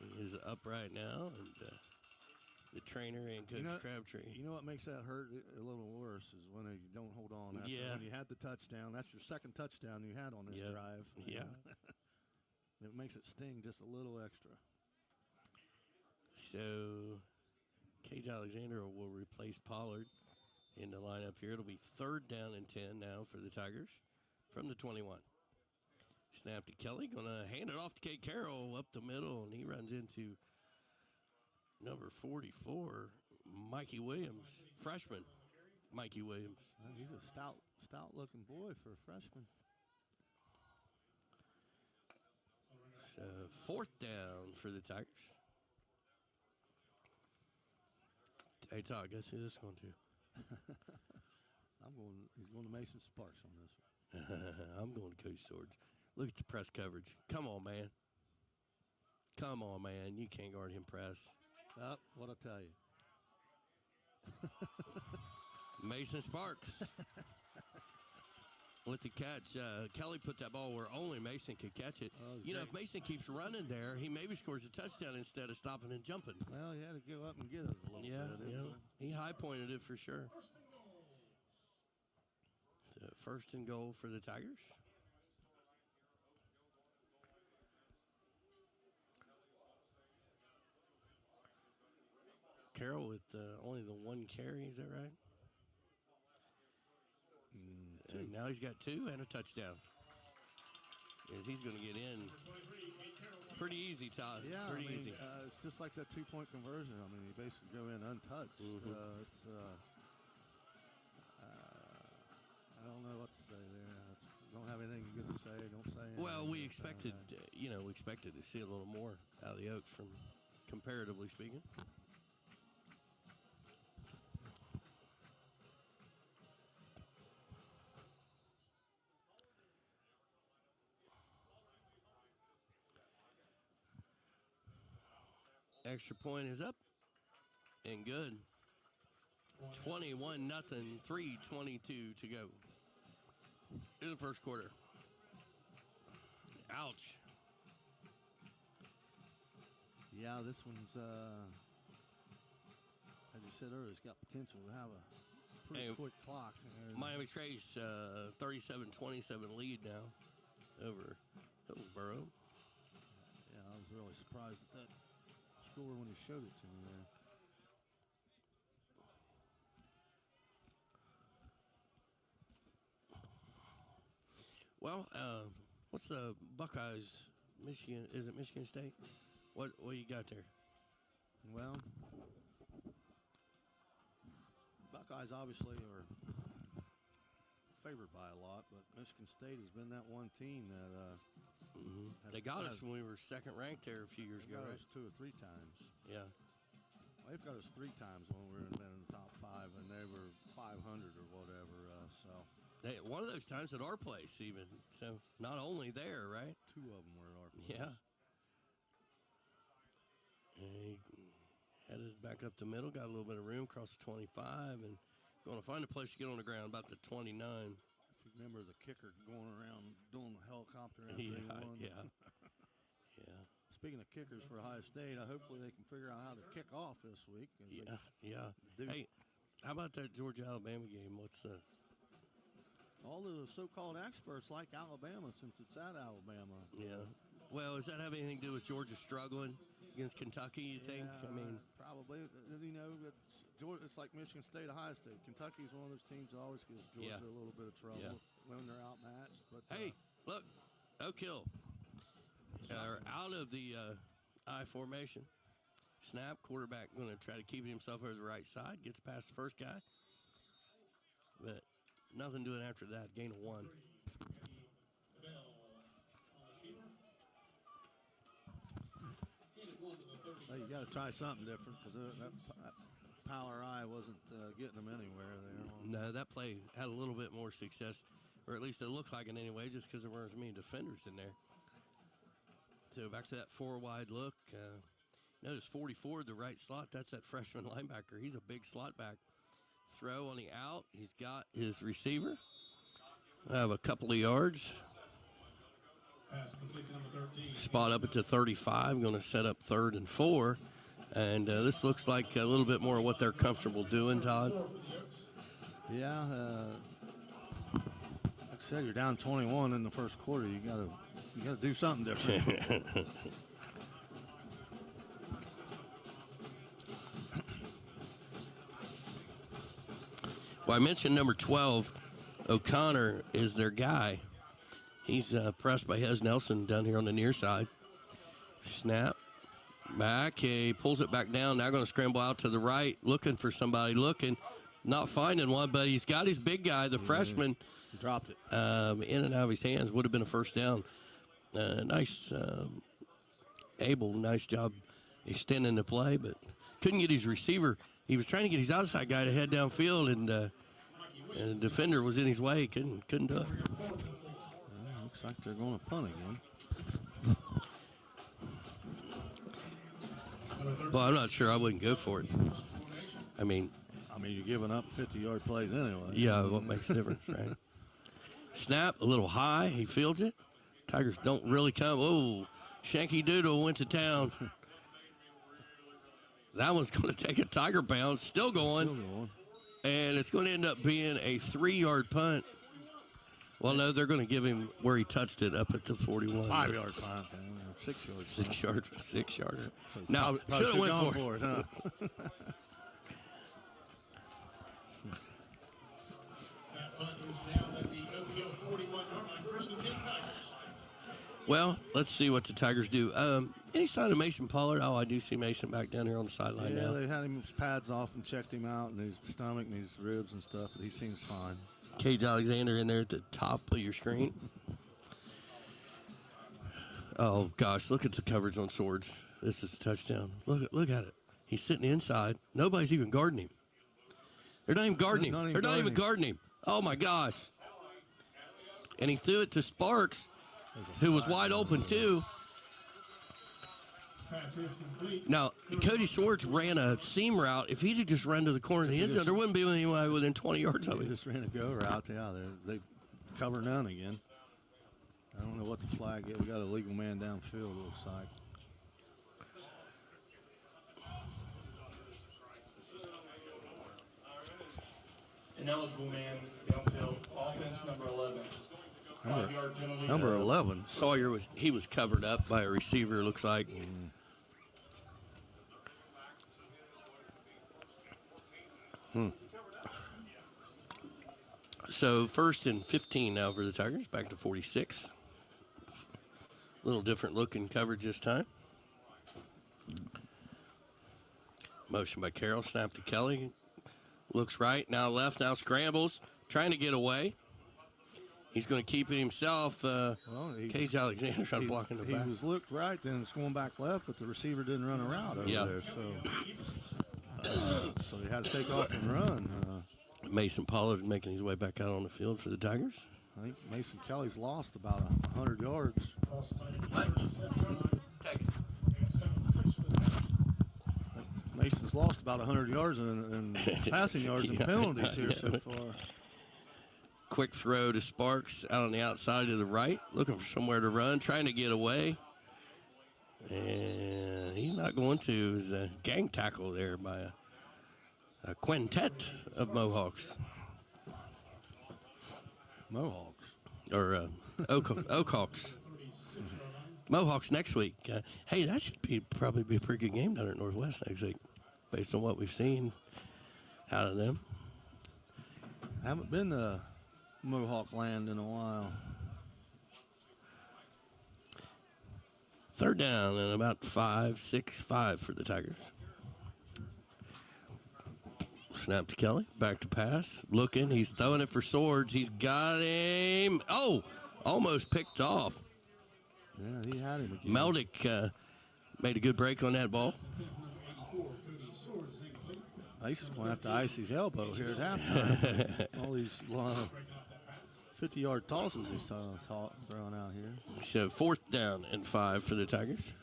He is up right now, and the trainer and Coach Crabtree. You know what makes that hurt a little worse is when you don't hold on. When you had the touchdown, that's your second touchdown you had on this drive. Yeah. It makes it sting just a little extra. So, Cage Alexander will replace Pollard in the lineup here. It'll be 3rd down and 10 now for the Tigers from the 21. Snap to Kelly. Going to hand it off to Kate Carroll up the middle, and he runs into number 44, Mikey Williams, freshman Mikey Williams. He's a stout-looking boy for a freshman. So 4th down for the Tigers. Hey, Todd, guess who this is going to? He's going to Mason Sparks on this one. I'm going to Coach Swords. Look at the press coverage. Come on, man. Come on, man. You can't guard him press. What I tell you. Mason Sparks with the catch. Kelly put that ball where only Mason could catch it. If Mason keeps running there, he maybe scores a touchdown instead of stopping and jumping. Well, he had to go up and get it a little bit. He high-pointed it for sure. So 1st and goal for the Tigers. Carroll with only the 1 carry, is that right? And now he's got 2 and a touchdown. He's going to get in pretty easy, Todd. Yeah, pretty easy. It's just like that 2-point conversion. I mean, you basically go in untouched. I don't know what to say there. Don't have anything good to say. Don't say anything. Well, we expected, we expected to see a little more out of the Oaks from comparatively speaking. Extra point is up and good. 21-0, 3:22 to go in the first quarter. Ouch. Yeah, this one's, as you said earlier, it's got potential to have a pretty quick clock. Miami Trace 37-27 lead now over Hillsboro. Yeah, I was really surprised at that score when he showed it to me there. Well, what's the Buckeyes? Michigan? Is it Michigan State? What you got there? Well, Buckeyes obviously are favored by a lot, but Michigan State has been that one team that they got us when we were second ranked there a few years ago. Got Right? us 2 or 3 times. Yeah. They've got us 3 times when we were in the top 5, and they were 500 or whatever. One of those times at our place, even. So not only there, right? 2 of them were at our place. Yeah. And he headed back up the middle, got a little bit of room, across the 25, and going to find a place to get on the ground about the 29. If you remember the kicker going around doing the helicopter after he won. Yeah. Speaking of kickers for Ohio State, hopefully they can figure out how to kick off this week. Yeah. Hey, how about that Georgia-Alabama game? What's the... All the so-called experts like Alabama since it's at Alabama. Yeah. Well, does that have anything to do with Georgia struggling against Kentucky, you think? I mean, probably. It's like Michigan State, Ohio State. Kentucky's one of those teams that always gives Georgia a little bit of trouble when they're outmatched. But hey, look, Oak Hill out of the I formation. Snap, quarterback going to try to keep himself over the right side. Gets past the first guy. But nothing doing after that. Gain of 1. Well, you got to try something different because that power eye wasn't getting them anywhere there. No, that play had a little bit more success, or at least it looked like it anyway, just because there weren't as many defenders in there. So back to that 4-wide look. Notice 44, the right slot. That's that freshman linebacker. He's a big slot back. Throw on the out. He's got his receiver. Have a couple of yards. Spot up at the 35. Going to set up 3rd and 4. And this looks like a little bit more of what they're comfortable doing, Todd. Yeah. Like I said, you're down 21 in the first quarter. You got to do something different. Well, I mentioned number 12, O'Connor is their guy. He's pressed by Hez Nelson down here on the near side. Snap. Back. He pulls it back down. Now going to scramble out to the right, looking for somebody. Not finding one, but he's got his big guy, the freshman. He dropped it. In and out of his hands. Would have been a first down. Nice job extending the play, but couldn't get his receiver. He was trying to get his outside guy to head downfield, and the defender was in his way. Couldn't do it. Looks like they're going to punt again. Well, I'm not sure. I wouldn't go for it. I mean, you're giving up 50-yard plays anyway. Yeah, what makes a difference, right? Snap, a little high. He fields it. Tigers don't really come. Oh, Shanky Doodle went to town. That one's going to take a Tiger bounce. Still going. And it's going to end up being a 3-yard punt. Well, no, they're going to give him where he touched it up at the 41. 5-yard punt. 6 yards. 6 yards. Now, should have went for it. Huh? That punt is now at the Oak Hill 41-yard line. 1st and 10 Tigers. Well, let's see what the Tigers do. Any sign of Mason Pollard? Oh, I do see Mason back down here on the sideline now. They had his pads off and checked him out, and his stomach and his ribs and stuff, but he seems fine. Cage Alexander in there at the top of your screen. Oh, gosh, look at the coverage on Swords. This is a touchdown. Look at it. He's sitting inside. Nobody's even guarding him. They're not even guarding him. They're not even guarding him. Oh, my gosh. And he threw it to Sparks, who was wide open, too. Pass is complete. Now, Cody Swords ran a seam route. If he'd just run to the corner of the end zone, there wouldn't be anyone within 20 yards of They him. just ran a go route. Yeah, they cover none again. I don't know what the flag is. We got a legal man downfield, it looks like. Ineligible man downfield. Offense number 11. 5-yard penalty. Number 11. Sawyer was covered up by a receiver, it looks like. So 1st and 15 now for the Tigers, back to 46. A little different look in coverage this time. Motion by Carroll, snap to Kelly. Looks right, now left, now scrambles, trying to get away. He's going to keep it himself. Cage Alexander trying to block in the back. He was looked right, then it's going back left, but the receiver didn't run a route over there. So he had to take off and run. Mason Pollard making his way back out on the field for the Tigers. I think Mason Kelly's lost about 100 yards. Mason's lost about 100 yards in passing yards and penalties here so far. Quick throw to Sparks out on the outside to the right, looking for somewhere to run, trying to get away. And he's not going to. It was a gang tackle there by a quintet of Mohawks. Or Oakhawks. Mohawks next week. Hey, that should probably be a pretty good game down at Northwest next week, based on what we've seen out of them. Haven't been to Mohawk land in a while. 3rd down and about 5 for the Tigers. Snap to Kelly, back to pass, looking, he's throwing it for Swords, he's got him, almost picked off. Yeah, he had him again. Meldick made a good break on that ball. Ice is going to have to ice his elbow here at halftime. All these 50-yard tosses he's throwing out here. So 4th down and 5 for the Tigers.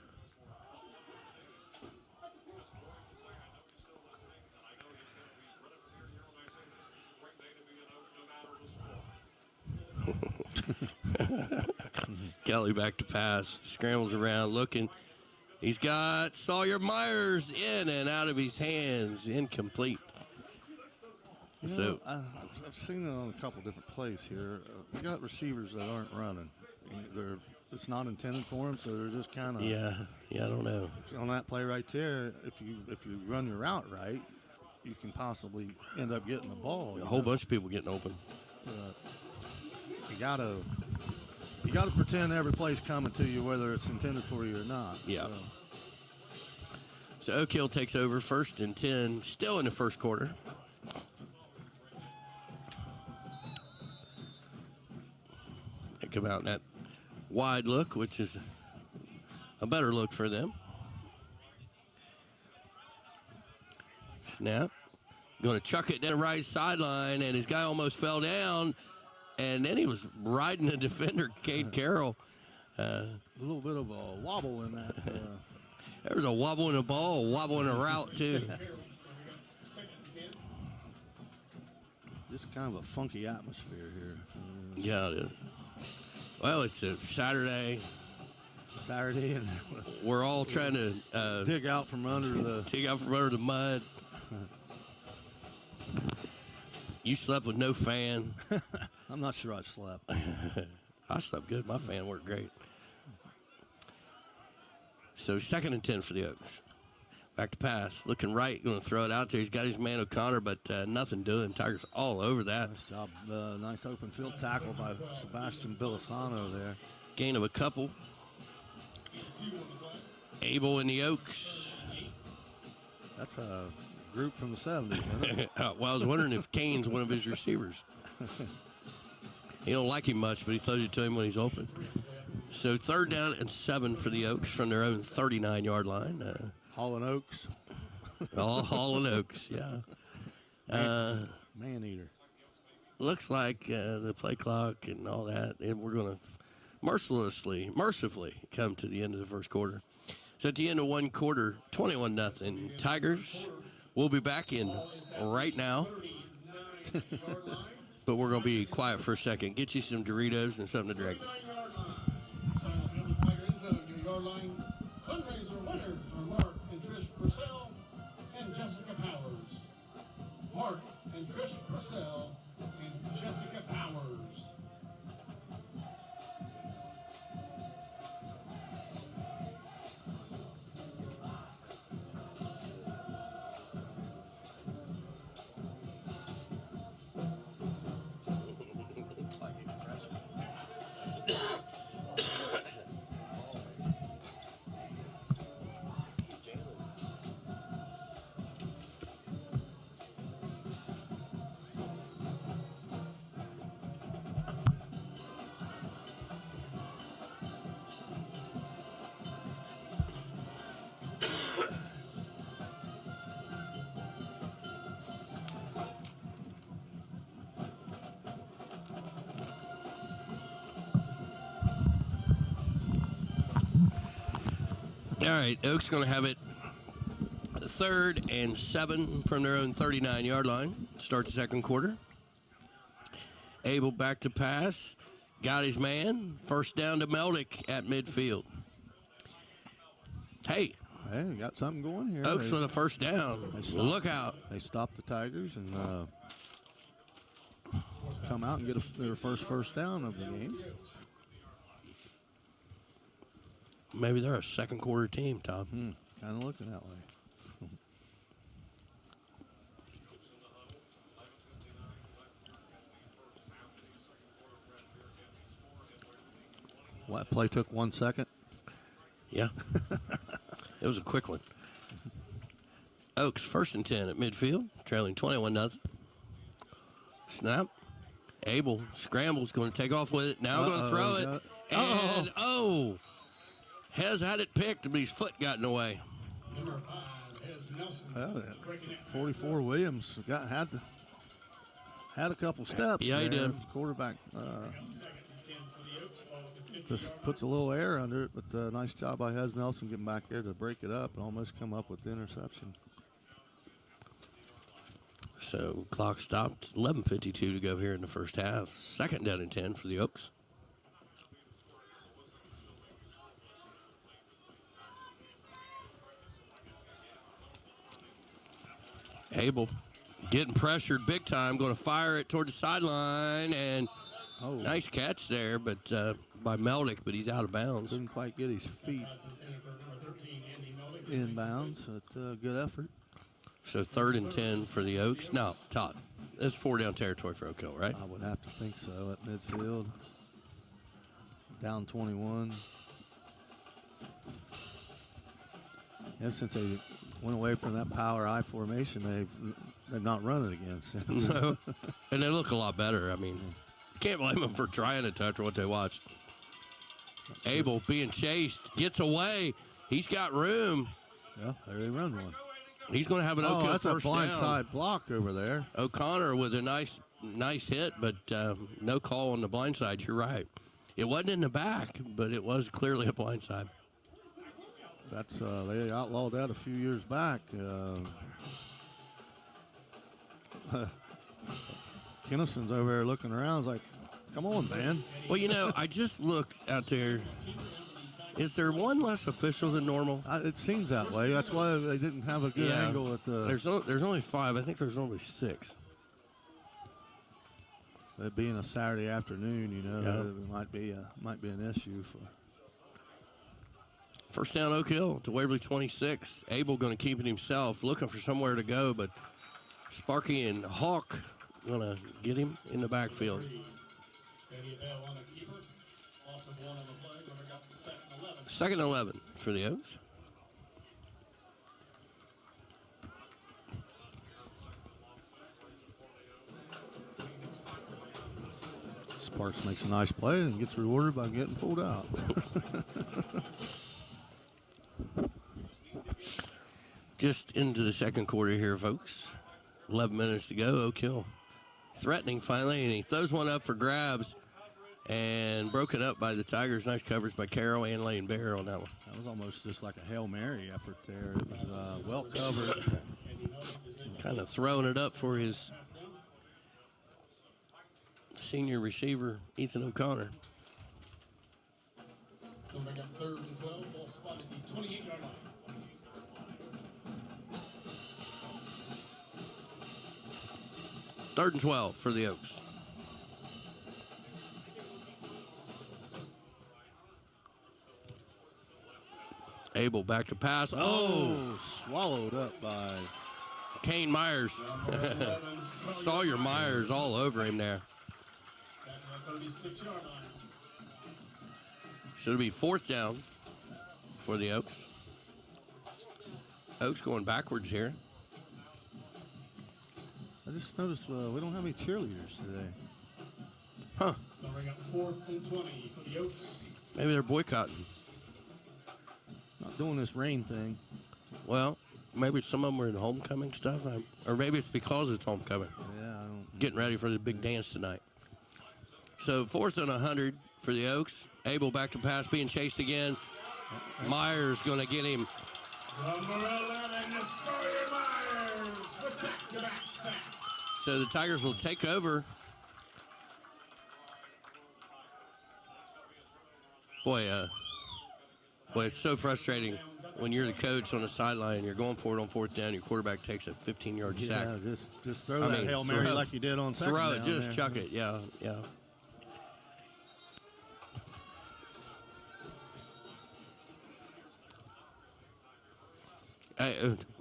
Kelly back to pass, scrambles around, looking. He's got Sawyer Myers in and out of his hands, incomplete. I've seen it on a couple different plays here. We got receivers that aren't running. It's not intended for them, so they're just kind of. Yeah, I don't know. On that play right there, if you run your route right, you can possibly end up getting the ball. A whole bunch of people getting open. You gotta pretend every play's coming to you, whether it's intended for you or not. Yeah. So Oak Hill takes over 1st and 10, still in the first quarter. They come out in that wide look, which is a better look for them. Snap. Going to chuck it down the right sideline, and his guy almost fell down. And then he was riding the defender, Cade Carroll. A little bit of a wobble in that. There was a wobble in the ball, a wobble in the route, too. Just kind of a funky atmosphere here. Yeah, it is. Well, it's a Saturday. And we're all trying to dig out from under the mud. You slept with no fan. I'm not sure I slept. I slept good. My fan worked great. So 2nd and 10 for the Oaks. Back to pass. Looking right. Going to throw it out there. He's got his man O'Connor, but nothing doing. Tigers all over that. Nice job. Nice open field tackle by Sebastian Bilisano there. Gain of a couple. Abel and the Oaks. That's a group from the 70s, isn't it? Well, I was wondering if Kane's one of his receivers. He don't like him much, but he throws it to him when he's open. So 3rd down and 7 for the Oaks from their own 39-yard line. Hauling Oaks. All Hall and Oaks, yeah. Man eater. Looks like the play clock and all that, and we're going to mercifully come to the end of the first quarter. So at the end of one quarter, 21-0 Tigers. We'll be back in right now. But we're going to be quiet for a second. Get you some Doritos and something to drink. Yard line fundraiser winners are Mark and Trish Purcell and Jessica Powers. Mark and Trish Purcell and Jessica Powers. All right, Oaks going to have it 3rd and 7 from their own 39-yard line. Start the second quarter. Abel back to pass. Got his man. First down to Meldick at midfield. Hey, we got something going here. Oaks with a first down. Look out. They stopped the Tigers and come out and get their first down of the game. Maybe they're a second quarter team, Tom. Kind of looking that way. What play took 1 second? Yeah. It was a quick one. Oaks 1st and 10 at midfield, trailing 21-0. Snap. Abel scrambles, going to take off with it. Now going to throw it. And, Hez had it picked, but his foot got in the way. Number 5 is Nelson. 44 Williams had a couple steps. Yeah, he there. did. Quarterback 2nd and 10 for the Oaks, ball at the 50. just puts a little air under it, but nice job by Hez Nelson getting back there to break it up and almost come up with the interception. So clock stopped. 11:52 to go here in the first half. 2nd down and 10 for the Oaks. Abel getting pressured big time. Going to fire it toward the sideline. And nice catch there but by Meldick, but he's out of bounds. Couldn't quite get his feet inbounds, but good effort. So 3rd and 10 for the Oaks. No, Todd, it's 4-down territory for Oak Hill, right? I would have to think so at midfield. Down 21. Yeah, since they went away from that power I formation, they've not run it against. No, and they look a lot better. I mean, can't blame them for trying to touch what they watched. Abel being chased, gets away. He's got room. Yeah, there they run one. He's going to have an Oak Hill that's first a blind down. side block over there. O'Connor with a nice hit, but no call on the blind side. You're right. It wasn't in the back, but it was clearly a blind side. That's they outlawed that a few years back. Kennison's over there looking around. He's like, "Come on, man." Well, I just looked out there. Is there one less official than normal? It seems that way. That's why they didn't have a good angle at the. There's only 5. I think there's only 6. It being a Saturday afternoon, it might be an issue for. First down, Oak Hill to Waverly 26. Abel going to keep it himself, looking for somewhere to go, but Sparky and Hawk going to get him in the backfield. Second 11 for the Oaks. Sparks makes a nice play and gets rewarded by getting pulled out. Just into the second quarter here, folks. 11 minutes to go. Oak Hill threatening finally, and he throws one up for grabs and broken up by the Tigers. Nice coverage by Carroll and Lane Bear on that one. That was almost just like a Hail Mary effort there. It was well covered. Kind of throwing it up for his senior receiver, Ethan O'Connor. They'll bring up 3rd and 12. Ball spotted at the 28-yard line. Third and 12 for the Oaks. Abel back to pass. Oh, Swallowed up by Kane Myers. Sawyer Myers all over him there. Should be 4th down for the Oaks. Oaks going backwards here. I just noticed we don't have any cheerleaders today. Huh. They'll bring up 4th and 20 for the Oaks. Maybe they're boycotting. Not doing this rain thing. Well, maybe some of them were in homecoming stuff. Or maybe it's because it's homecoming. Yeah, I don't. Getting ready for the big dance tonight. So 4th and 100 for the Oaks. Abel back to pass, being chased again. Myers going to get him. Number 11, Sawyer Myers with back-to-back sacks. So the Tigers will take over. Boy, it's so frustrating when you're the coach on the sideline and you're going for it on 4th down. Your quarterback takes a 15-yard sack. Yeah, just throw that Hail Mary like you did on second Throw down it, just there. chuck it. Yeah. Hey,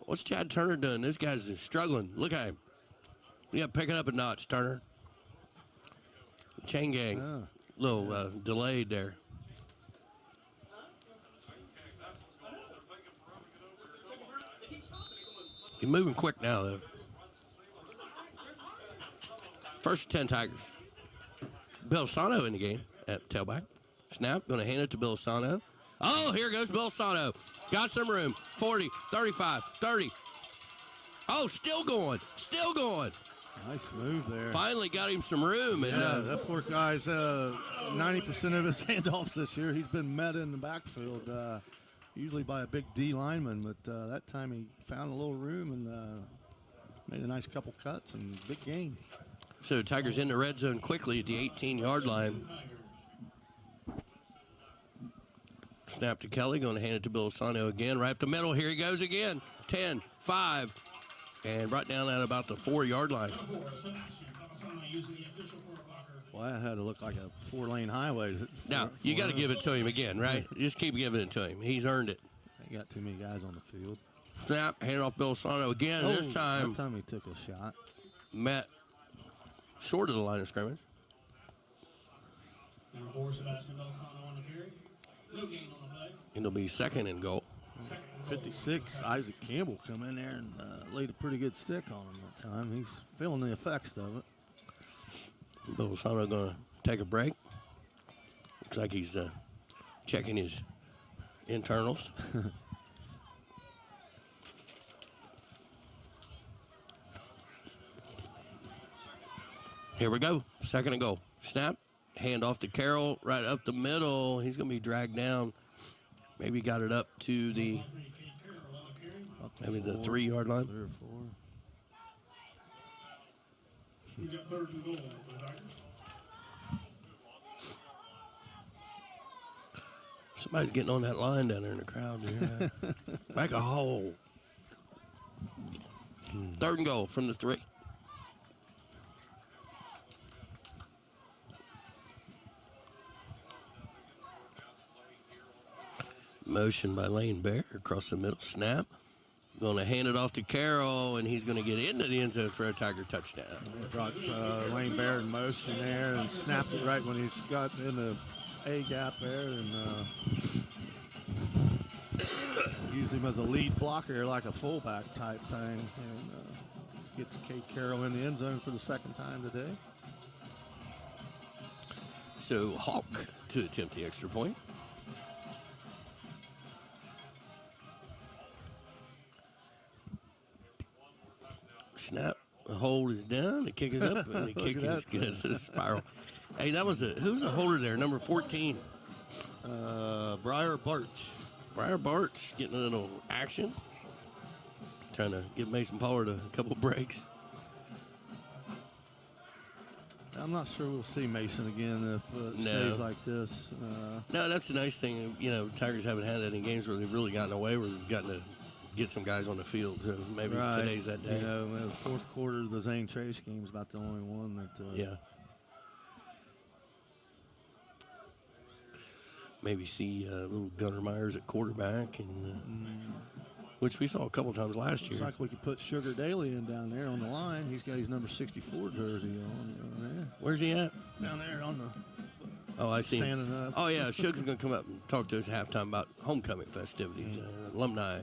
what's Chad Turner doing? This guy's struggling. Look at him. Yeah, picking up a notch, Turner. Chain gang. Yeah. Little delayed there. He's moving quick now, though. 1st 10 Tigers. Belisano in the game at tailback. Snap, going to hand it to Belisano. Oh, here goes Belisano. Got some room. 40, 35, 30. Oh, still going. Nice move there. Finally got him some room. And, Yeah, that poor guy's 90% of his handoffs this year. He's been met in the backfield, usually by a big D lineman, but that time he found a little room and made a nice couple cuts and big gain. So Tigers in the red zone quickly at the 18-yard line. Snap to Kelly, going to hand it to Belisano again. Right up the middle, here he goes again. 10, 5, and right down at about the 4-yard line. Well, that had to look like a 4-lane highway. Now, you got to give it to him again, right? You just keep giving it to him. He's earned it. They got too many guys on the field. Snap, hand off Belisano again. This time, That time he took a shot. met short of the line of scrimmage. Number 4, Sebastian Belisano on the carry. No gain on the play. It'll be 2nd and goal. 56, Isaac Campbell come in there and laid a pretty good stick on him that time. He's feeling the effects of it. Belisano going to take a break. Looks like he's checking his internals. Here we go. 2nd and goal. Snap. Hand off to Carroll. Right up the middle. He's going to be dragged down. Maybe got it up to the 3-yard line. 3 or 4. We got 3rd and goal for the Tigers. Somebody's getting on that line down there in the crowd. Yeah. Make a hole. 3rd and goal from the 3. Motion by Lane Bear across the middle. Snap. Going to hand it off to Carroll, and he's going to get into the end zone for a Tiger touchdown. Brought Lane Bear in motion there and snapped it right when he's got in the A gap there and used him as a lead blocker, like a fullback type thing. And gets Kate Carroll in the end zone for the 2nd time today. So Hawk to attempt the extra point. Snap. The hold is down. The kick is up, and the kick is good. It's a spiral. Hey, that was who's the holder there? Number 14. Briar Barch. Briar Barch getting a little action. Trying to give Mason Pollard a couple breaks. I'm not sure we'll see Mason again if it stays like this. No, that's the nice thing. You know, Tigers haven't had that in games where they've really gotten away, where they've gotten to get some guys on the field. So maybe today's that day. You know, the fourth quarter, the Zane Chase game is about the only one that. Yeah. Maybe see little Gunnar Myers at quarterback, and which we saw a couple times last year. Looks like we could put Sugar Daly in down there on the line. He's got his number 64 jersey on there. Where's he at? Down there on the. Oh, I see. Standing up. Oh, yeah. Sugar's going to come up and talk to us at halftime about homecoming festivities, alumni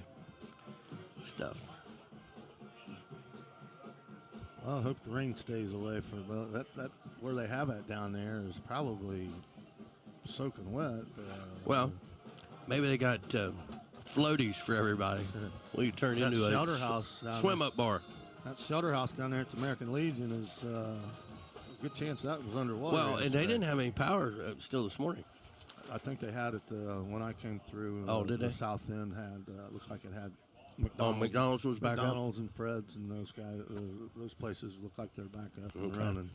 stuff. Well, I hope the rain stays away for that. Where they have it down there is probably soaking wet. Well, maybe they got floaties for everybody. We could turn into a shelter house swim-up bar. That shelter house down there at the American Legion is a good chance that was underwater. Well, and they didn't have any power still this morning. I think they had it when I came through. Oh, did the they? South End had looks like it had McDonald's. McDonald's was back up. McDonald's and Fred's and those guys, those places look like they're back up and running.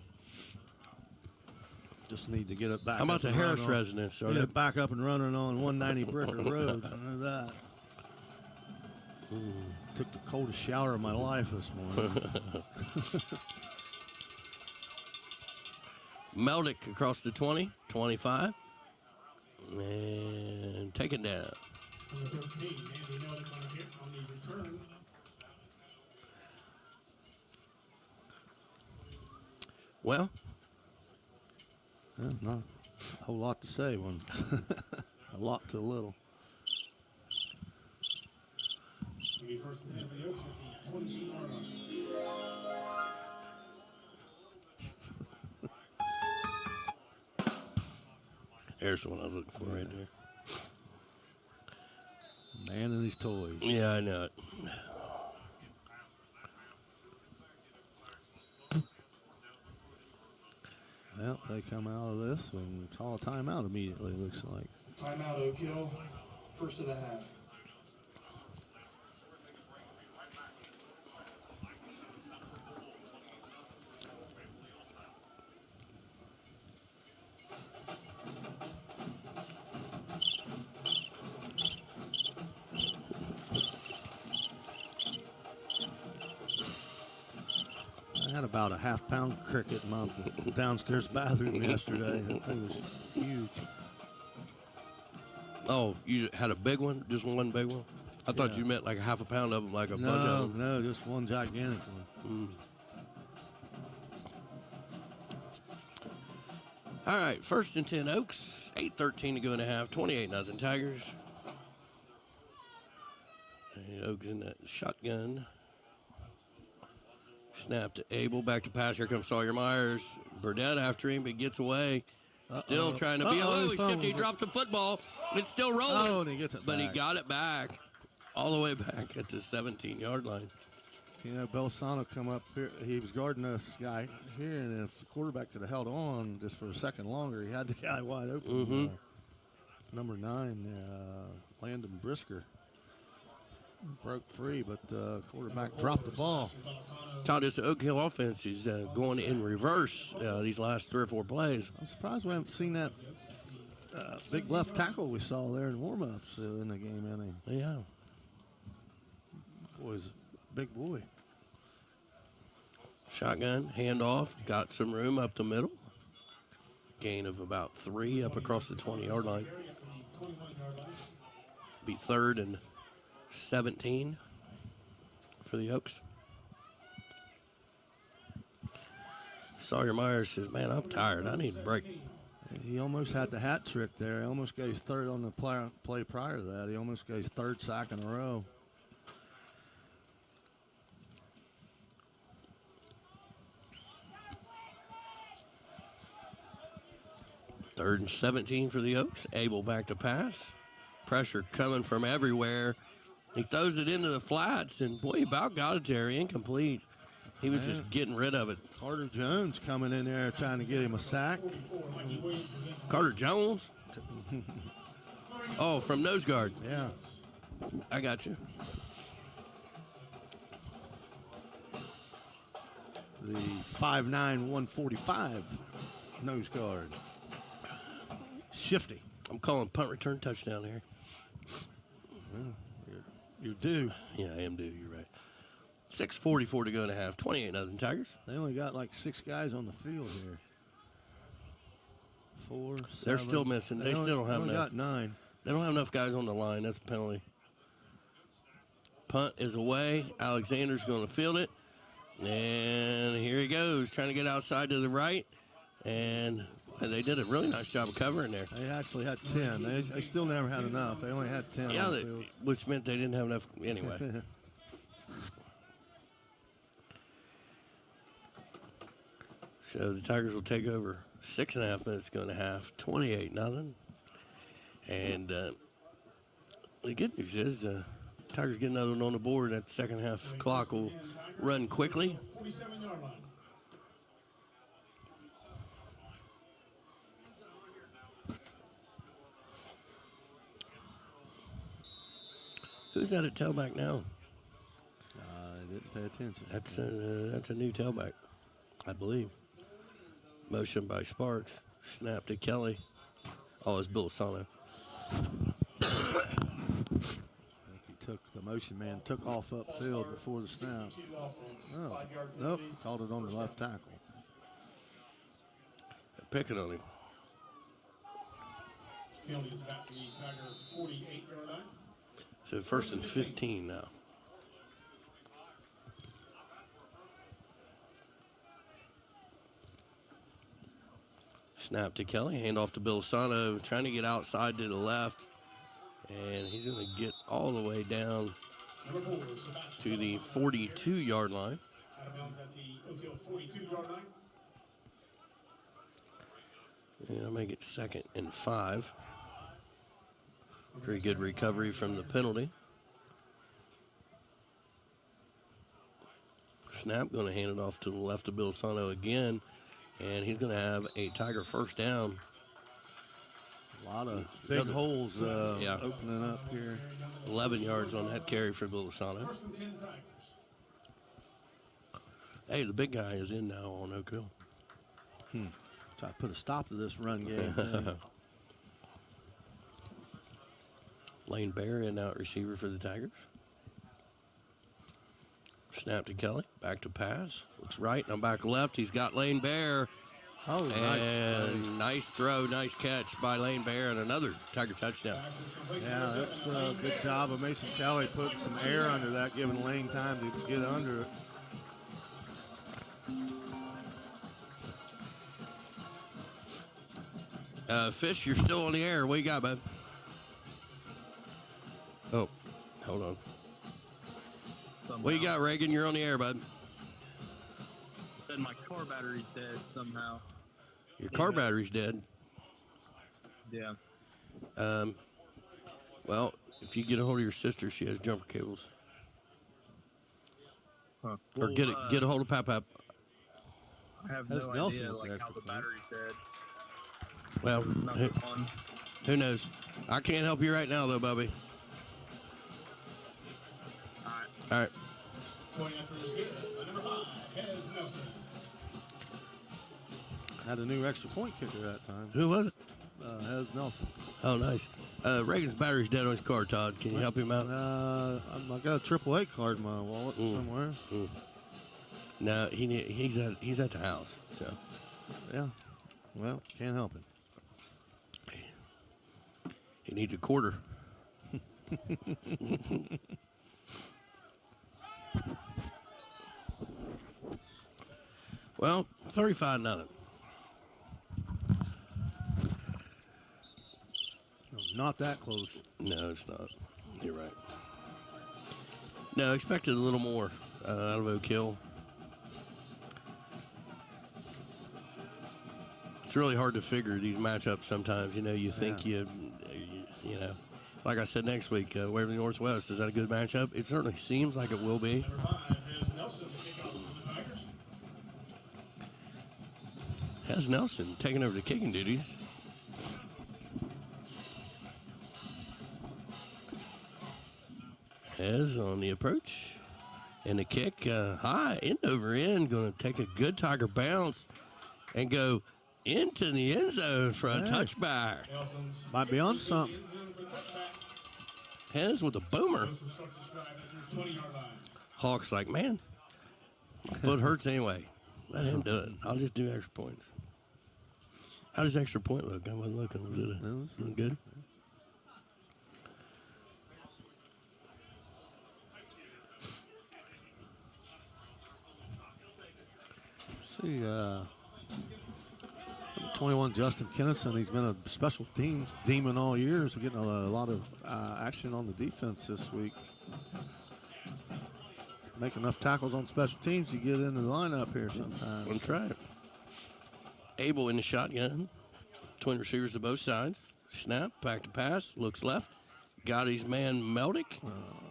Just need to get it back. How about the Harris residence? Get it back up and running on 190 Bricker Road. I know that. Took the coldest shower of my life this morning. Meldick across the 20, 25. And taken down. Well, not a whole lot to say when a lot to little. There's the one I was looking for right there. Man and his toys. Yeah, I know it. Well, they come out of this and call a timeout immediately, looks like. Timeout, Oak Hill. First of the half. I had about a half-pound cricket in my downstairs bathroom yesterday. It was huge. Oh, you had a big one? Just one big one? I thought you meant like a half a pound of them, like a bunch of them. No, just one gigantic one. All right, first and 10 Oaks. 8:13 to go in the half. 28-0 Tigers. And Oaks in that shotgun. Snap to Abel. Back to pass. Here comes Sawyer Myers. Burdett after him, but gets away. Still trying to be. Oh, he shifted. He dropped the football. It's still rolling. Oh, and he gets it but back. he got it back. All the way back at the 17-yard line. You know, Belsano come up here. He was guarding this guy here, and if the quarterback could have held on just for a second longer, he had the guy wide open. Number 9, Landon Brisker. Broke free, but quarterback dropped the ball. Todd, this Oak Hill offense is going in reverse these last 3 or 4 plays. I'm surprised we haven't seen that big left tackle we saw there in warm-ups in the game any. Yeah. Boy's a big boy. Shotgun, handoff, got some room up the middle. Gain of about 3 up across the 20-yard line. Be 3rd and 17 for the Oaks. Sawyer Myers says, man, I'm tired. I need a break. He almost had the hat trick there. He almost got his 3rd on the play prior to that. He almost got his 3rd sack in a row. 3rd and 17 for the Oaks. Abel back to pass. Pressure coming from everywhere. He throws it into the flats, and boy, he about got it there. Incomplete. He was just getting rid of it. Carter Jones coming in there trying to get him a sack. Carter Jones? Oh, from nose guard. Yeah. I got you. The 5'9", 145 nose guard. Shifty. I'm calling punt return touchdown here. You're due. Yeah, I am due. You're right. 6:44 to go in a half. 28-0 Tigers. They only got like 6 guys on the field here. 4, 7. They're still missing. They still don't have only enough. got 9. They don't have enough guys on the line. That's a penalty. Punt is away. Alexander's going to field it. And here he goes, trying to get outside to the right. And they did a really nice job of covering there. They actually had 10. They still never had enough. They only had 10 Yeah, on the field. which meant they didn't have enough anyway. So the Tigers will take over. 6.5 minutes to go in a half. 28-0. And the good news is Tigers get another one on the board. That second half clock will run quickly. 47-yard line. Who's that at tailback now? I didn't pay attention. That's a new tailback, I believe. Motion by Sparks. Snap to Kelly. Oh, it's Bill Asano. I think he took the motion man took off upfield before the snap. Oh, nope, called it on the left tackle. They're picking on him. Penalty is about the Tiger 48-yard line. So 1st and 15 now. Snap to Kelly, hand off to Bill Sano, trying to get outside to the left, and he's going to get all the way down to the 42-yard line. Out of bounds at the Oak Hill 42-yard line. Yeah, I'll make it 2nd and 5. Pretty good recovery from the penalty. Snap going to hand it off to the left of Bill Sano again, and he's going to have a Tiger first down. A lot of big holes opening up here. 11 yards on that carry for Bill Sano. 1st and 10 Tigers. Hey, the big guy is in now on Oak Hill. Try to put a stop to this run game. Lane Bear in out receiver for the Tigers. Snap to Kelly. Back to pass. Looks right. Now back left. He's got Lane Bear. Oh, and nice throw. Nice catch by Lane Bear and another Tiger touchdown. Yeah, that's a good job of Mason Kelly putting some air under that, giving Lane time to get under it. Fish, you're still on the air. What you got, bud? Oh, hold on. Somehow. What you got, Reagan? You're on the air, bud. Said my car battery's dead somehow. Your car battery's dead. Yeah. Well, if you get a hold of your sister, she has jumper cables. Huh. Or get a hold of Pap. I have That's no Nelson idea with the like how extra the thing. battery's dead. Well, Nothing fun. who knows? I can't help you right now, though, Bubby. All right. Going after his good. Number 5, Hez Nelson. Had a new extra point kicker that time. Who was it? Hez Nelson. Oh, nice. Reagan's battery's dead on his car, Todd. Can you help him out? I got a AAA card in my wallet somewhere. No, he's at the house. So Yeah. Well, can't help it. he needs a quarter. Well, 35-0. Not that close. No, it's not. You're right. No, expected a little more out of Oak Hill. It's really hard to figure these matchups sometimes. You think you know, like I said next week, Waverly Northwest, is that a good matchup? It certainly seems like it will be. Number 5 is Nelson to kick off for the Tigers. Has Nelson taking over the kicking duties. Hez on the approach. And the kick high, end over end, going to take a good Tiger bounce and go into the end zone for a touchback. Nelson's Might be on something. end zone for touchback. Hez with a boomer. Goes from Structure Scribe at the 20-yard line. Hawk's like, man, my foot hurts anyway. Let him do it. I'll just do extra points. How does extra point look? I wasn't looking. Was it good? See, 21 Justin Kennison. He's been a special teams demon all year. So getting a lot of action on the defense this week. Make enough tackles on special teams, you get into the lineup here sometimes. Let's try it. Abel in the shotgun. Twin receivers to both sides. Snap, back to pass, looks left. Got his man Meldick,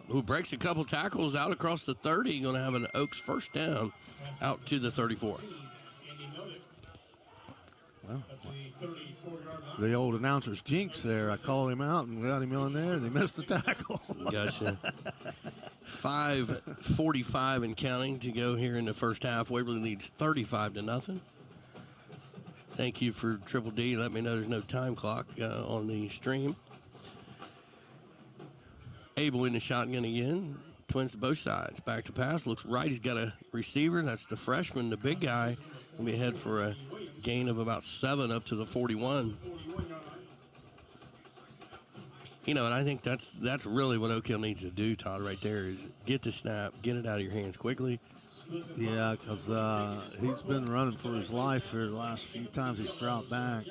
who breaks a couple tackles out across the 30. Going to have an Oaks first down out to the 34. Andy Meldick Well, at the 34-yard line. the old announcer's jinx there. I called him out and got him on there, and he missed the tackle. Gotcha. 5:45 and counting to go here in the first half. Waverly leads 35-0. Thank you for Triple D. Let me know there's no time clock on the stream. Abel in the shotgun again. Twins to both sides. Back to pass. Looks right. He's got a receiver. That's the freshman, the big guy. Will be ahead for a gain of about 7 up to the 41. And I think that's really what Oak Hill needs to do, Todd, right there, is get the snap, get it out of your hands quickly. Yeah, because he's been running for his life here the last few times he's dropped back.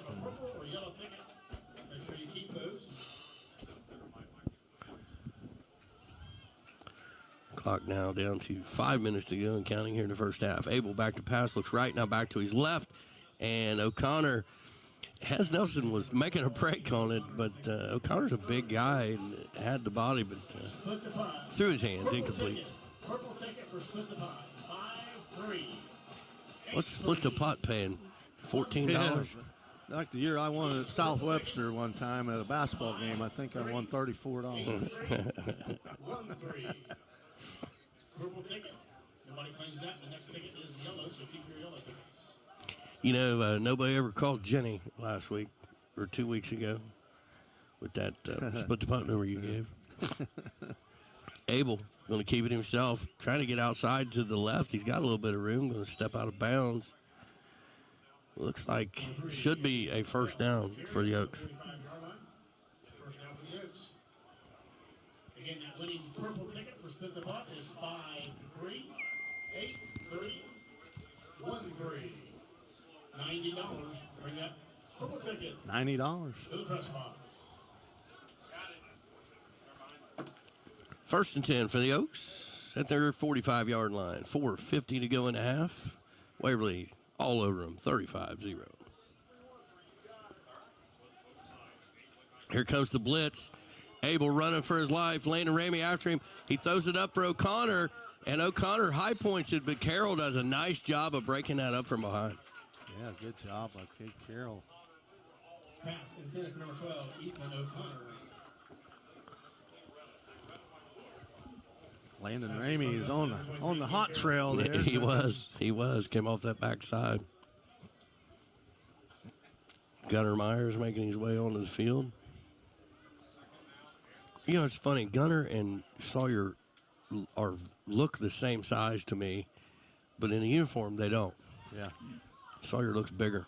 Clock now down to 5 minutes to go and counting here in the first half. Abel back to pass, looks right, now back to his left. And O'Connor, Nelson was making a break on it, but O'Connor's a big guy and had the body, but through his hands, incomplete. Purple ticket for split the pot. 5-3. What's split the pot paying? $14? Yeah, like the year I won at South Webster one time at a basketball game, I think I won $34. 1-3. Purple ticket. Nobody claims that. The next ticket is yellow, so keep your yellow tickets. Nobody ever called Jenny last week or 2 weeks ago with that split the pot number you gave. Abel going to keep it himself, trying to get outside to the left. He's got a little bit of room, going to step out of bounds. Looks like should be a first down for the Oaks. First down for the Oaks. Again, that winning purple ticket for split the pot is 5-3, 8-3, 1-3. $90. Bring that purple ticket $90. to the press box. First and 10 for the Oaks at their 45-yard line. 4:50 to go in the half. Waverly all over them, 35-0. Here comes the blitz. Abel running for his life. Landon Ramey after him. He throws it up for O'Connor, and O'Connor high points it, but Carroll does a nice job of breaking that up from behind. Yeah, good job by Kate Carroll. Pass intended for number 12, Ethan O'Connor. Landon Ramey is on the hot trail there. He was. Came off that backside. Gunnar Myers making his way onto the field. It's funny. Gunnar and Sawyer look the same size to me, but in a uniform, they don't. Yeah. Sawyer looks bigger.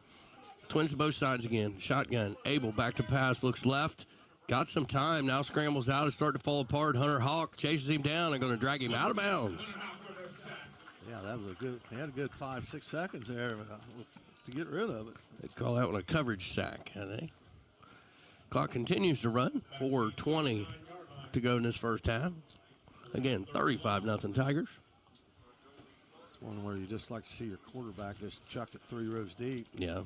Twins to both sides again. Shotgun. Abel back to pass. Looks left. Got some time. Now scrambles out. It's starting to fall apart. Hunter Hawk chases him down and going to drag him out of bounds. Yeah, that was he had a good 5-6 seconds there to get rid of it. They'd call that one a coverage sack, I think. Clock continues to run. 4:20 to go in this first half. Again, 35-0 Tigers. It's one where you just like to see your quarterback just chuck it 3 rows deep. Yeah.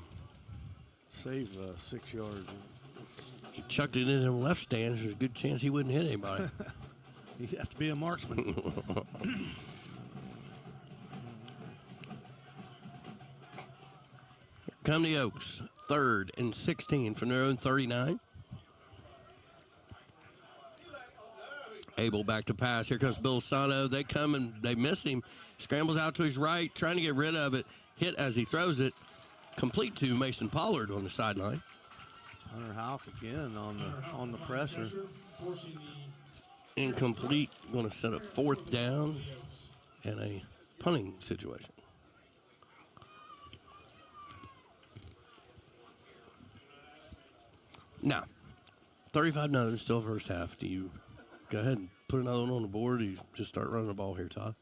save 6 yards. He chucked it in the left stands. There's a good chance he wouldn't hit anybody. He'd have to be a marksman. Come the Oaks, 3rd and 16 from their own 39. Abel back to pass. Here comes Bill Sano. They come and they miss him. Scrambles out to his right, trying to get rid of it. Hit as he throws it. Complete to Mason Pollard on the sideline. Hunter Houck again on the pressure. Incomplete. Going to set up 4th down and a punting situation. Now, 35-0 still first half. Do you go ahead and put another one on the board, or you just start running the ball here, Todd?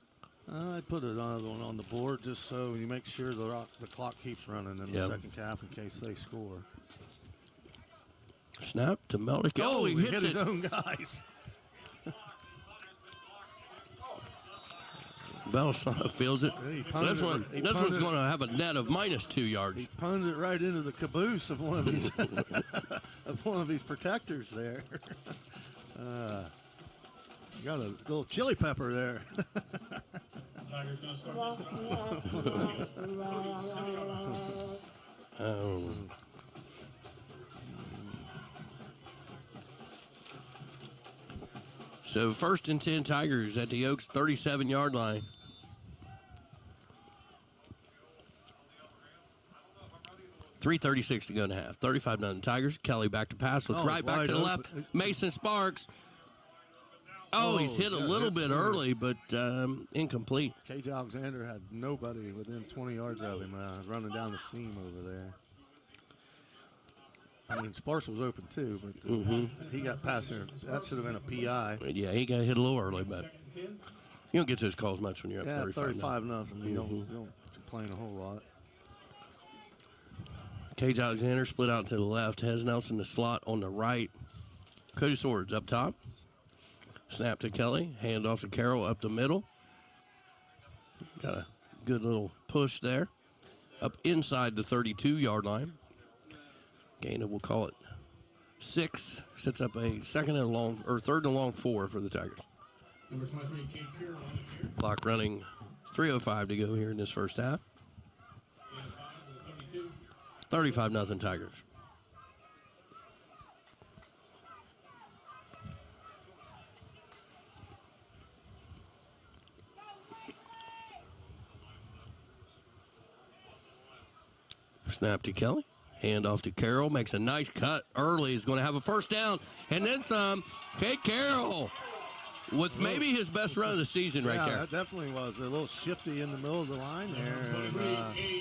I'd put another one on the board just so you make sure the clock keeps running in the second half in case they score. Snap to Meldick. Oh, he hit his own guys. Bell feels it. This one's going to have a net of -2 yards. He punted it right into the caboose of one of these protectors there. Got a little chili pepper there. Tigers going to start this So 1st and 10 Tigers at the Oaks 37-yard line. .336 to go in the half. 35-0 Tigers. Kelly back to pass. Looks right back to the left. Mason Sparks. Oh, he's hit a little bit early, but incomplete. KJ Alexander had nobody within 20 yards of him running down the seam over there. I mean, Sparks was open too, but he got past there. That should have been a PI. Yeah, he got hit a little early, but you don't get those calls much when you're up 35-0. You don't complain a whole lot. Cage Alexander split out to the left. Has Nelson the slot on the right. Cody Swords up top. Snap to Kelly. Hand off to Carroll up the middle. Got a good little push there. Up inside the 32-yard line. Gain of, we'll call it 6. Sets up a 3rd and long 4 for the Tigers. Number 23, Kate Carroll. Clock running 3:05 to go here in this first half. 35-0 Tigers. Snap to Kelly. Hand off to Carroll. Makes a nice cut early. He's going to have a first down. And then some. Kate Carroll with maybe his best run of the season right there. That definitely was. A little shifty in the middle of the line there. And,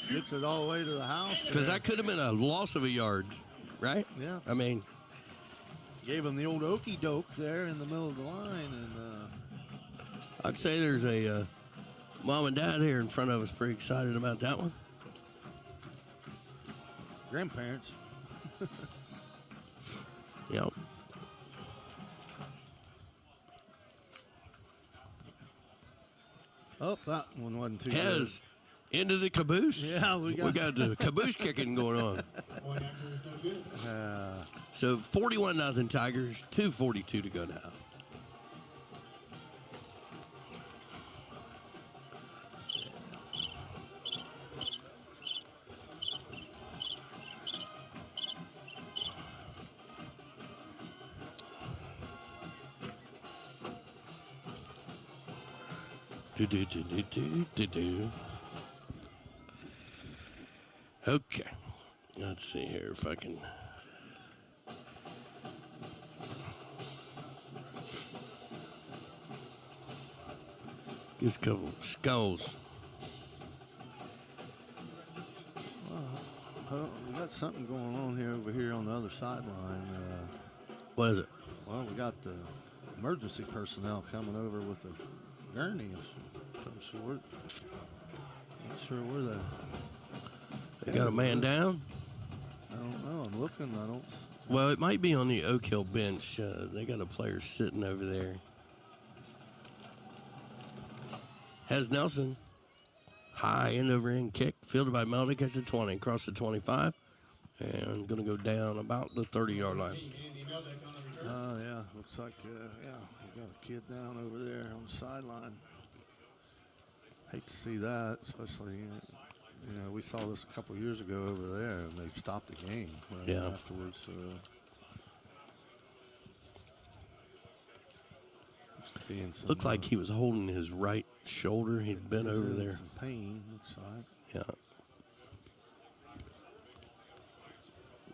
gets it all the way to the house. Because that could have been a loss of a yard, right? Yeah. I mean. Gave him the old okey doke there in the middle of the line. And I'd say there's a mom and dad here in front of us pretty excited about that one. Grandparents. Yep. Oh, that one wasn't too Hez into the caboose. Yeah, we got the caboose kicking going on. So 41-0 Tigers, 2:42 to go now. Okay, let's see here if I can. Just a couple skulls. We got something going on over here on the other sideline. What is it? Well, we got the emergency personnel coming over with a gurney of some sort. Not sure where They got a man down? I don't know. I'm looking. I don't. Well, it might be on the Oak Hill bench. They got a player sitting over there. Has Nelson. High end over end kick, fielded by Meldick at the 20, across the 25, and going to go down about the 30-yard line. Oh, yeah. Looks like, we got a kid down over there on the sideline. Hate to see that, especially, we saw this a couple years ago over there, and they stopped the game afterwards. Looks like he was holding his right shoulder. He'd been over there. Some pain, looks like. Yeah.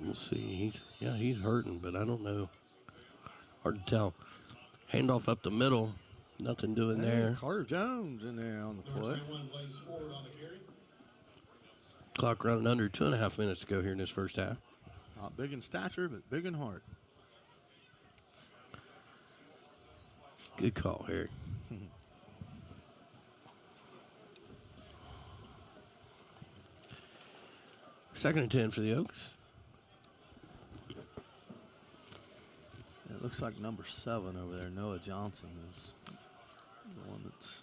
We'll see. He's hurting, but I don't know. Hard to tell. Handoff up the middle. Nothing doing there. Carter Jones in there on the play. Clock running under 2.5 minutes to go here in this first half. Not big in stature, but big in heart. Good call, Harry. Second and 10 for the Oaks. It looks like number 7 over there, Noah Johnson, is the one that's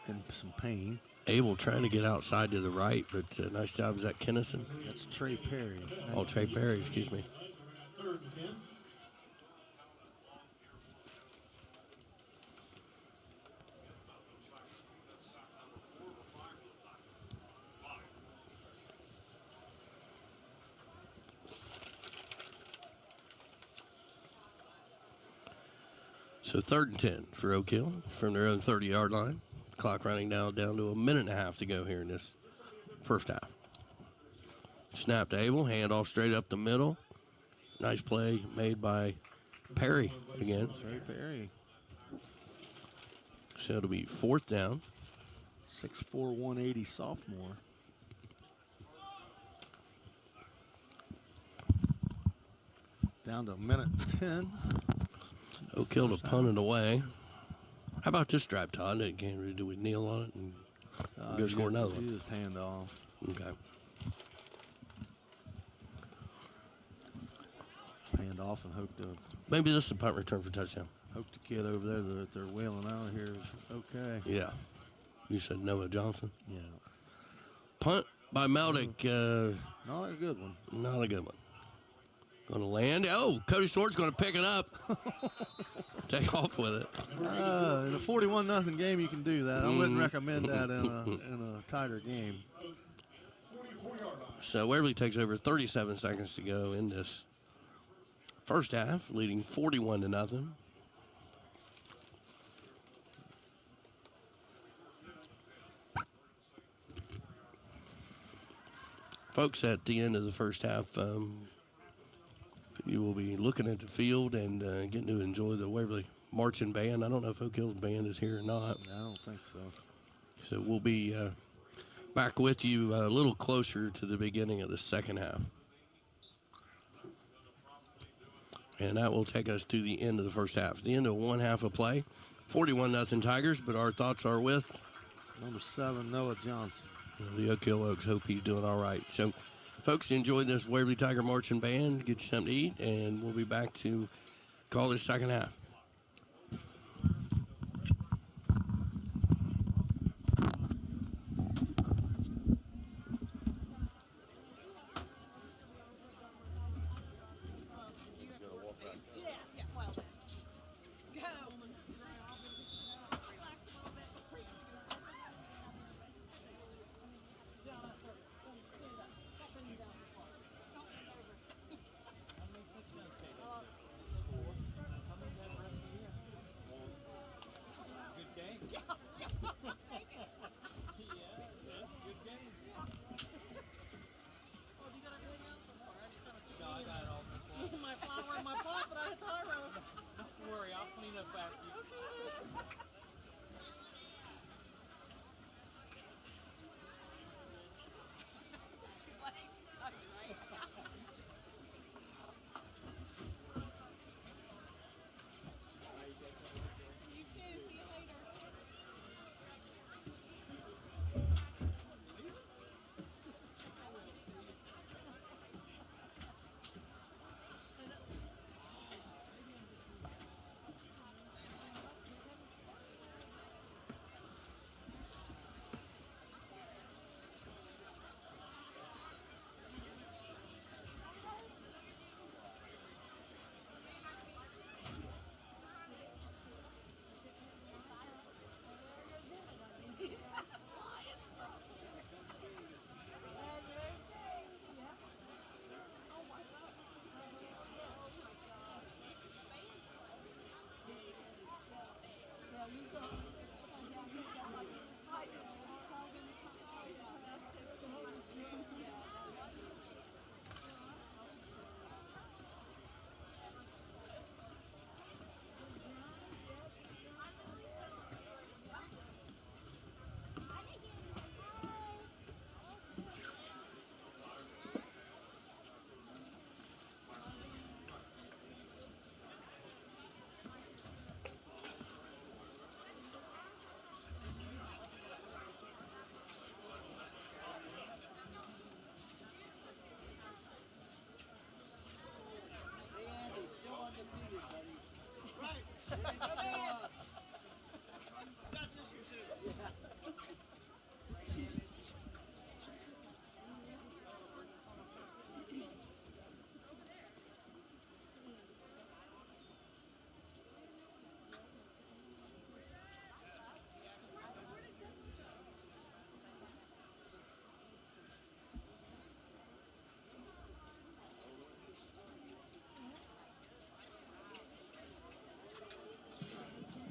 in some pain. Abel trying to get outside to the right, but nice job. Is that Kennison? That's Trey Perry. Oh, Trey Perry, excuse me. So 3rd and 10 for Oak Hill from their own 30-yard line. Clock running down to a minute and a half to go here in this first half. Snap to Abel, handoff straight up the middle. Nice play made by Perry again. Trey Perry. So it'll be 4th down. 6'4", 180 sophomore. Down to a minute 10. Oak Hill to punt it away. How about this drive, Todd? Do we kneel on it and go score another one? You just hand off. Okay. Hand off and hope to. Maybe this is a punt return for touchdown. Hope the kid over there that they're wheeling out here is okay. Yeah. You said Noah Johnson? Yeah. Punt by Meldick. Not a good one. Not a good one. Going to land. Oh, Cody Swart's going to pick it up. Take off with it. In a 41-0 game, you can do that. I wouldn't recommend that in a tighter game. So Waverly takes over 37 seconds to go in this first half, leading 41-0. Folks, at the end of the first half, you will be looking at the field and getting to enjoy the Waverly Marching Band. I don't know if Oak Hill's band is here or not. I don't think so. So we'll be back with you a little closer to the beginning of the second half. And that will take us to the end of the first half. The end of one half of play. 41-0 Tigers, but our thoughts are with number 7, Noah Johnson. The Oak Hill Oaks. Hope he's doing all right. So, folks, enjoy this Waverly Tiger Marching Band. Get you something to eat, and we'll be back to call this second half.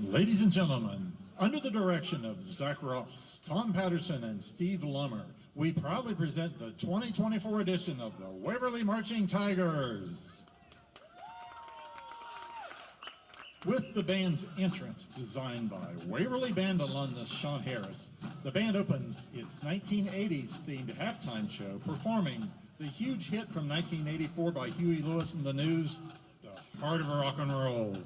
Ladies and gentlemen, under the direction of Zach Ross, Tom Patterson, and Steve Lummer, we proudly present the 2024 edition of the Waverly Marching Tigers. With the band's entrance designed by Waverly Band alumnus Sean Harris, the band opens its 1980s themed halftime show performing the huge hit from 1984 by Huey Lewis and the News, The Heart of Rock and Roll.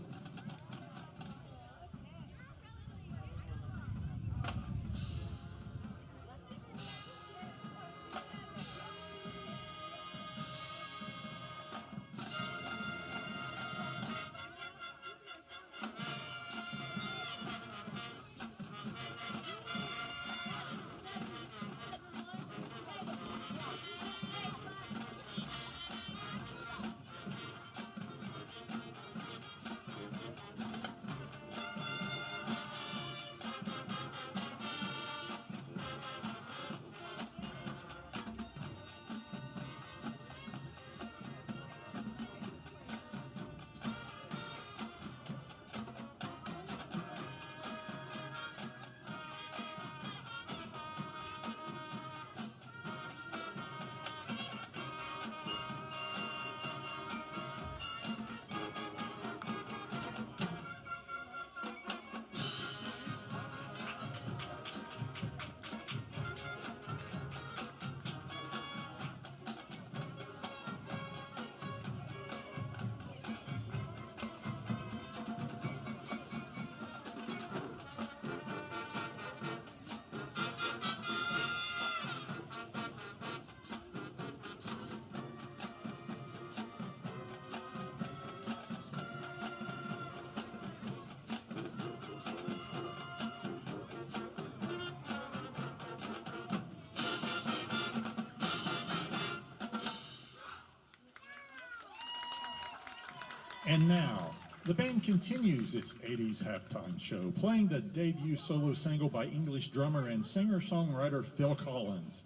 And now, the band continues its 80s halftime show, playing the debut solo single by English drummer and singer-songwriter Phil Collins.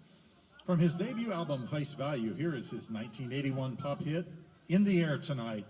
From his debut album, Face Value, here is his 1981 pop hit, In the Air Tonight.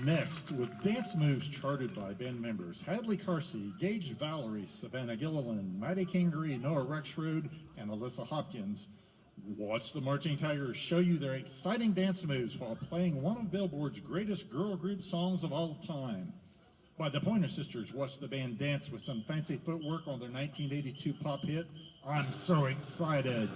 Next, with dance moves charted by band members Hadley Carsey, Gage Valerie, Savannah Gilliland, Maddie Kingery, Noah Rexrode, and Alyssa Hopkins, watch the Marching Tigers show you their exciting dance moves while playing one of Billboard's greatest girl group songs of all time. By the Pointer Sisters, watch the band dance with some fancy footwork on their 1982 pop hit, I'm So Excited.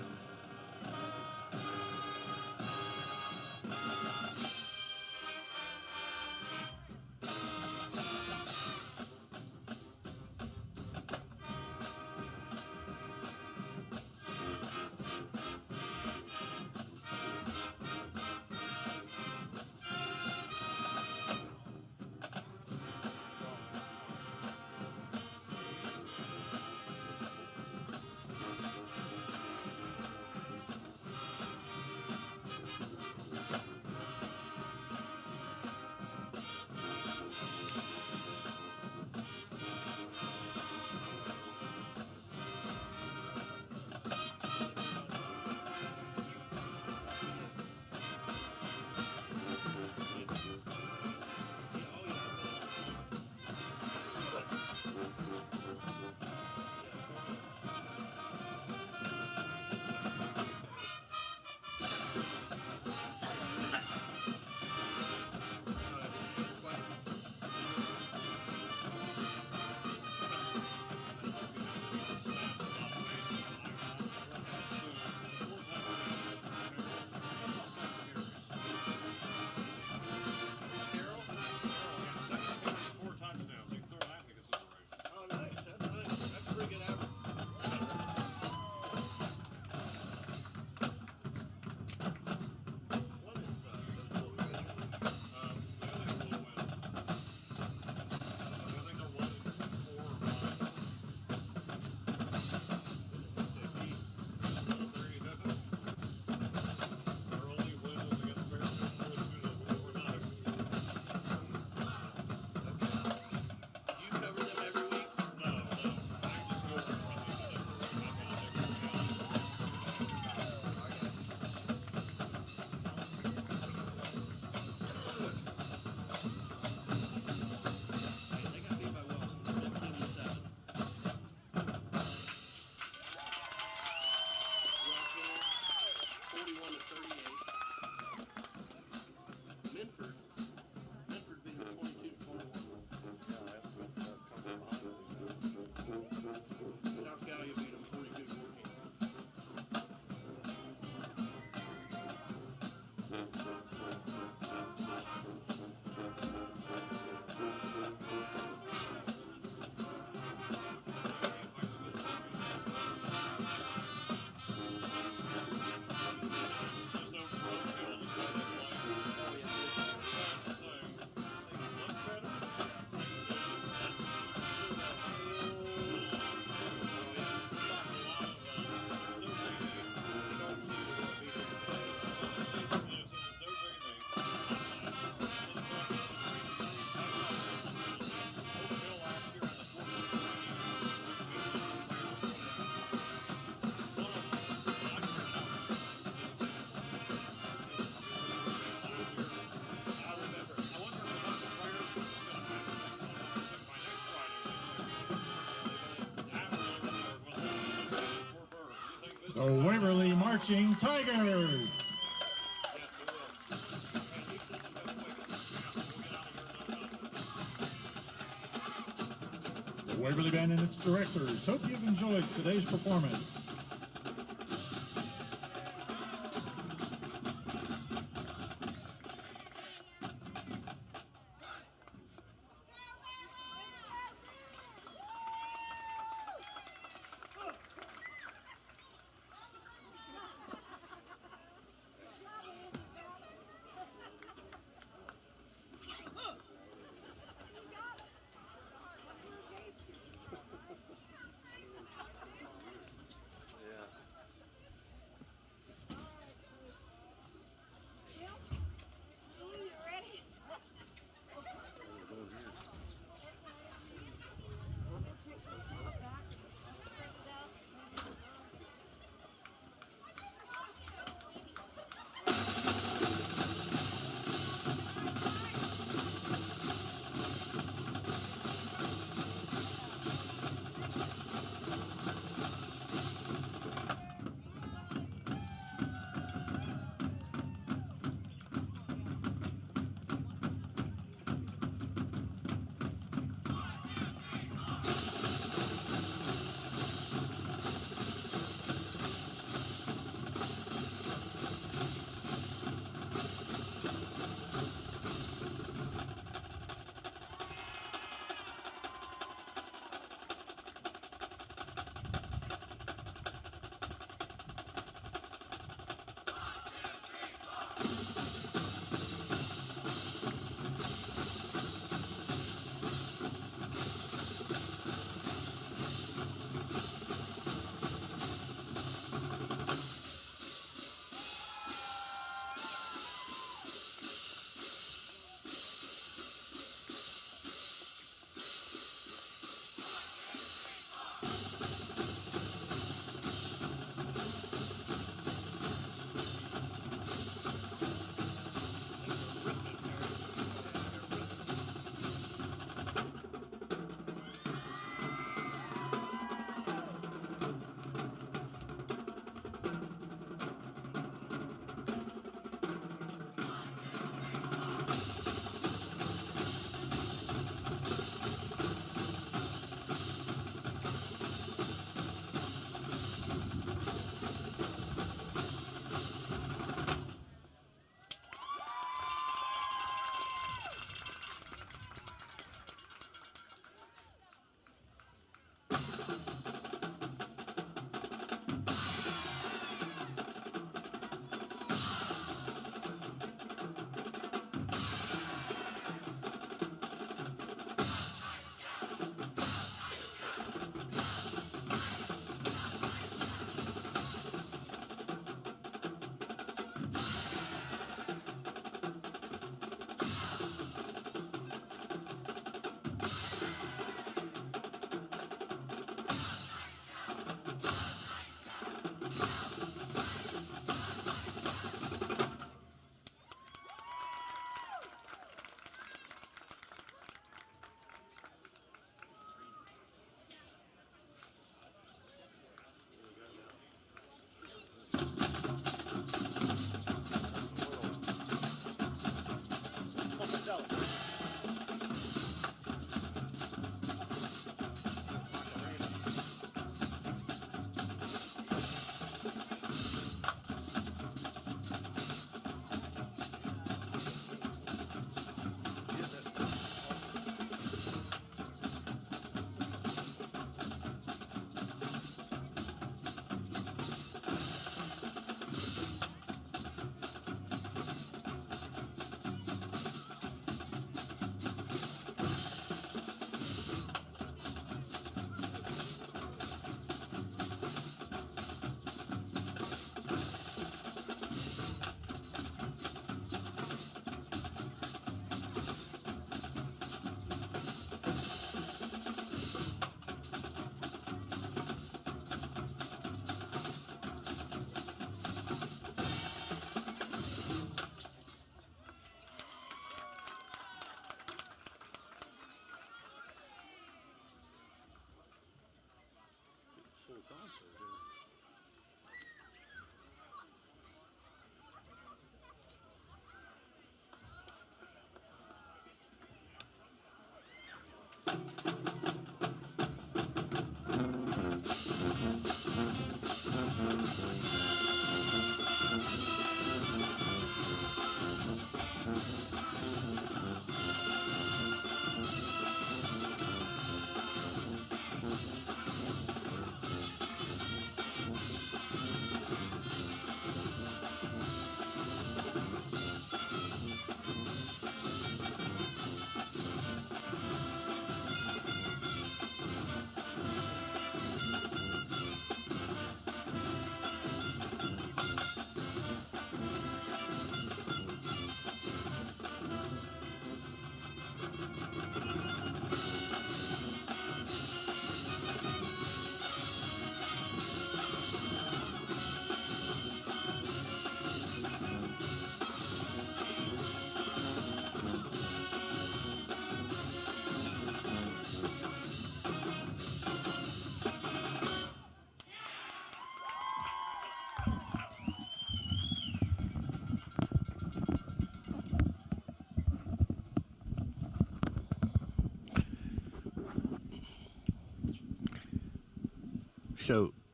34-38. Minford beat them 22-21. South Gallia beat them 42-14. The Waverly Marching Tigers. The Waverly Band and its directors hope you've enjoyed today's performance.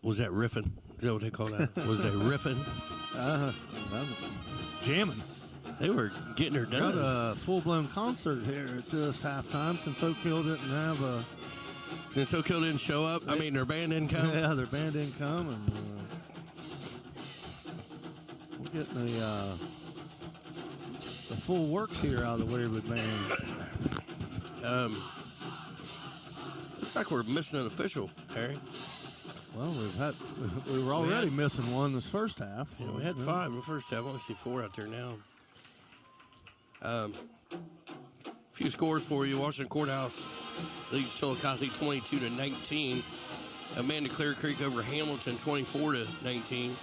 Was that riffing? Is that what they call that? Was they riffing? Jamming. They were getting her Got done. a full-blown concert here at this halftime since Oak Hill didn't have a... Since Oak Hill didn't show up, I mean, their band didn't come. Yeah, their band didn't come, and we're getting the full works here out of the Waverly band. Looks like we're missing an official, Harry. Well, we were already missing one this first half. Yeah, we had 5 in the first half. I only see 4 out there now. A few scores for you. Washington Courthouse leads Chillicothe 22-19. Amanda Clear Creek over Hamilton 24-19.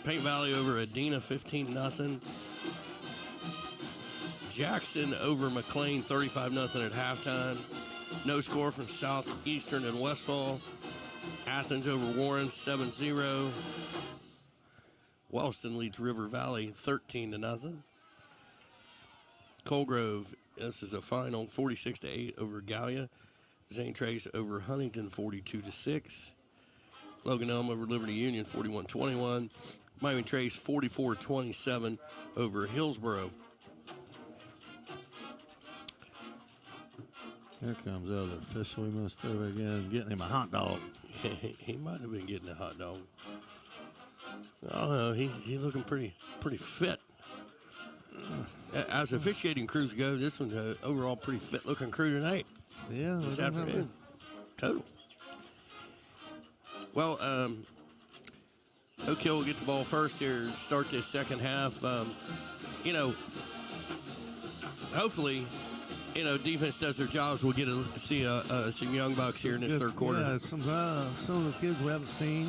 Paint Valley over Adena 15-0. Jackson over McLean 35-0 at halftime. No score from Southeastern and Westfall. Athens over Warren 7-0. Wellston leads River Valley 13-0. Colgrove, this is a final, 46-8 over Gallia. Zane Trace over Huntington 42-6. Logan Elm over Liberty Union 41-21. Miami Trace 44-27 over Hillsboro. Here comes the other official. We missed over again, getting him a hot dog. He might have been getting a hot dog. I don't know. He looking pretty fit. As officiating crews go, this one's an overall pretty fit looking crew tonight. Yeah, this afternoon. Total. Well, Oak Hill will get the ball first here to start this second half. Hopefully, defense does their jobs. We'll get to see some young bucks here in this third quarter. Yeah, some of the kids we haven't seen.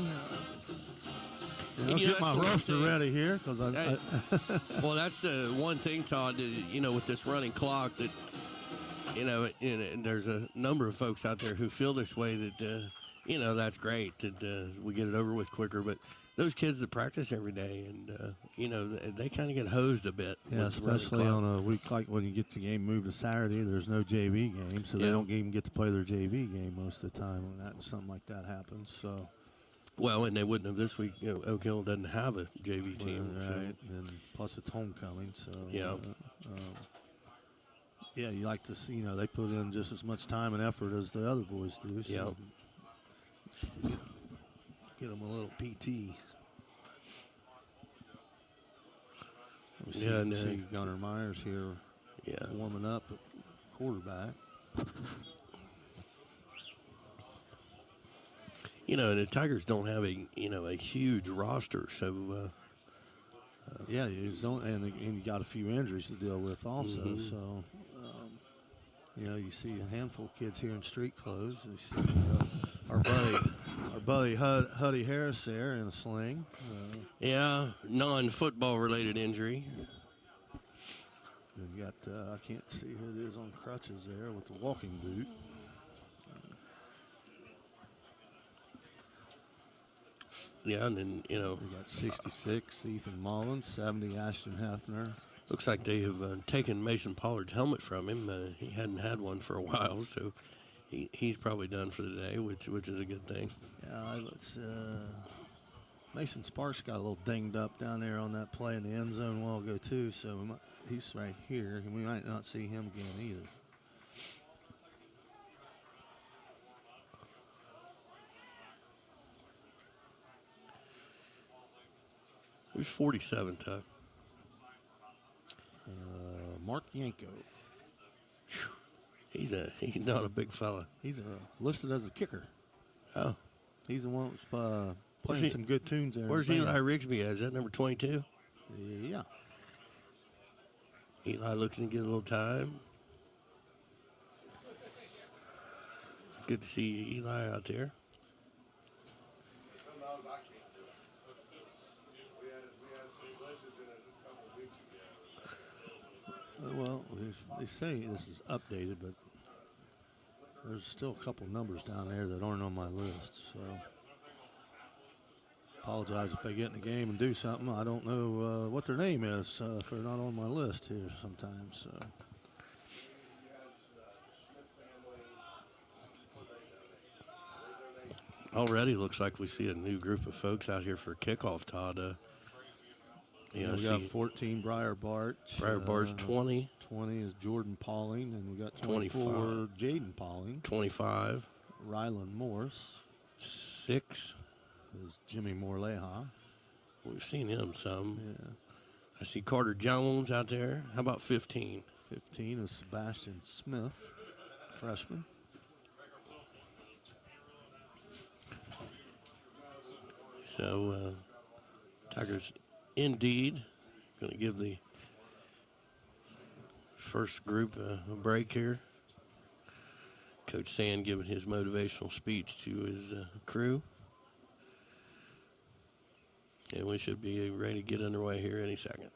I'll And, get my roster ready here because well, that's one thing, Todd. With this running clock, that and there's a number of folks out there who feel this way. That that's great that we get it over with quicker, but those kids that practice every day, and they kind of get hosed a bit. Yeah, especially on a week like when you get the game moved to Saturday. There's no JV game, so they don't even get to play their JV game most of the time when something like that happens. So. Well, and they wouldn't have this week. Oak Hill doesn't have a JV team, right? So. And plus it's homecoming, so yeah. You like to see. They put in just as much time and effort as the other boys do. So get them a little PT. We see Gunnar Myers here warming up at quarterback. The Tigers don't have a huge roster, so and you got a few injuries to deal with also. Mm-hmm. So you see a handful of kids here in street clothes. You see our buddy Huddy Harris there in a sling. Non-football related injury. And you got I can't see who it is on crutches there with the walking boot. Yeah, and then, We got 66, Ethan Mullins, 70, Ashton Hefner. Looks like they have taken Mason Pollard's helmet from him. He hadn't had one for a while, so he's probably done for the day, which is a good thing. Yeah, Mason Sparks got a little dinged up down there on that play in the end zone a while ago, too, so he's right here, and we might not see him again either. Who's 47, Todd? Mark Yanko. He's not a big fella. He's listed as a kicker. Oh. He's the one that's playing some good tunes there. Where's Eli Rigsby at? Is that number 22? Yeah. Eli looking to get a little time. Good to see Eli out there. Well, they say this is updated, but there's still a couple numbers down there that aren't on my list. So, apologize if they get in the game and do something. I don't know what their name is if they're not on my list here sometimes. So. Already looks like we see a new group of folks out here for kickoff, Todd. Yeah, we got 14 Briar Barch. Briar Barch 20. 20 is Jordan Pauling, and we got 24 Jaden Pauling. 25. Rylan Morse. 6 is Jimmy Morleha. We've seen him some. Yeah. I see Carter Jones out there. How about 15? 15 is Sebastian Smith, freshman. So, Tigers indeed going to give the first group a break here. Coach Sand giving his motivational speech to his crew. And we should be ready to get underway here any second.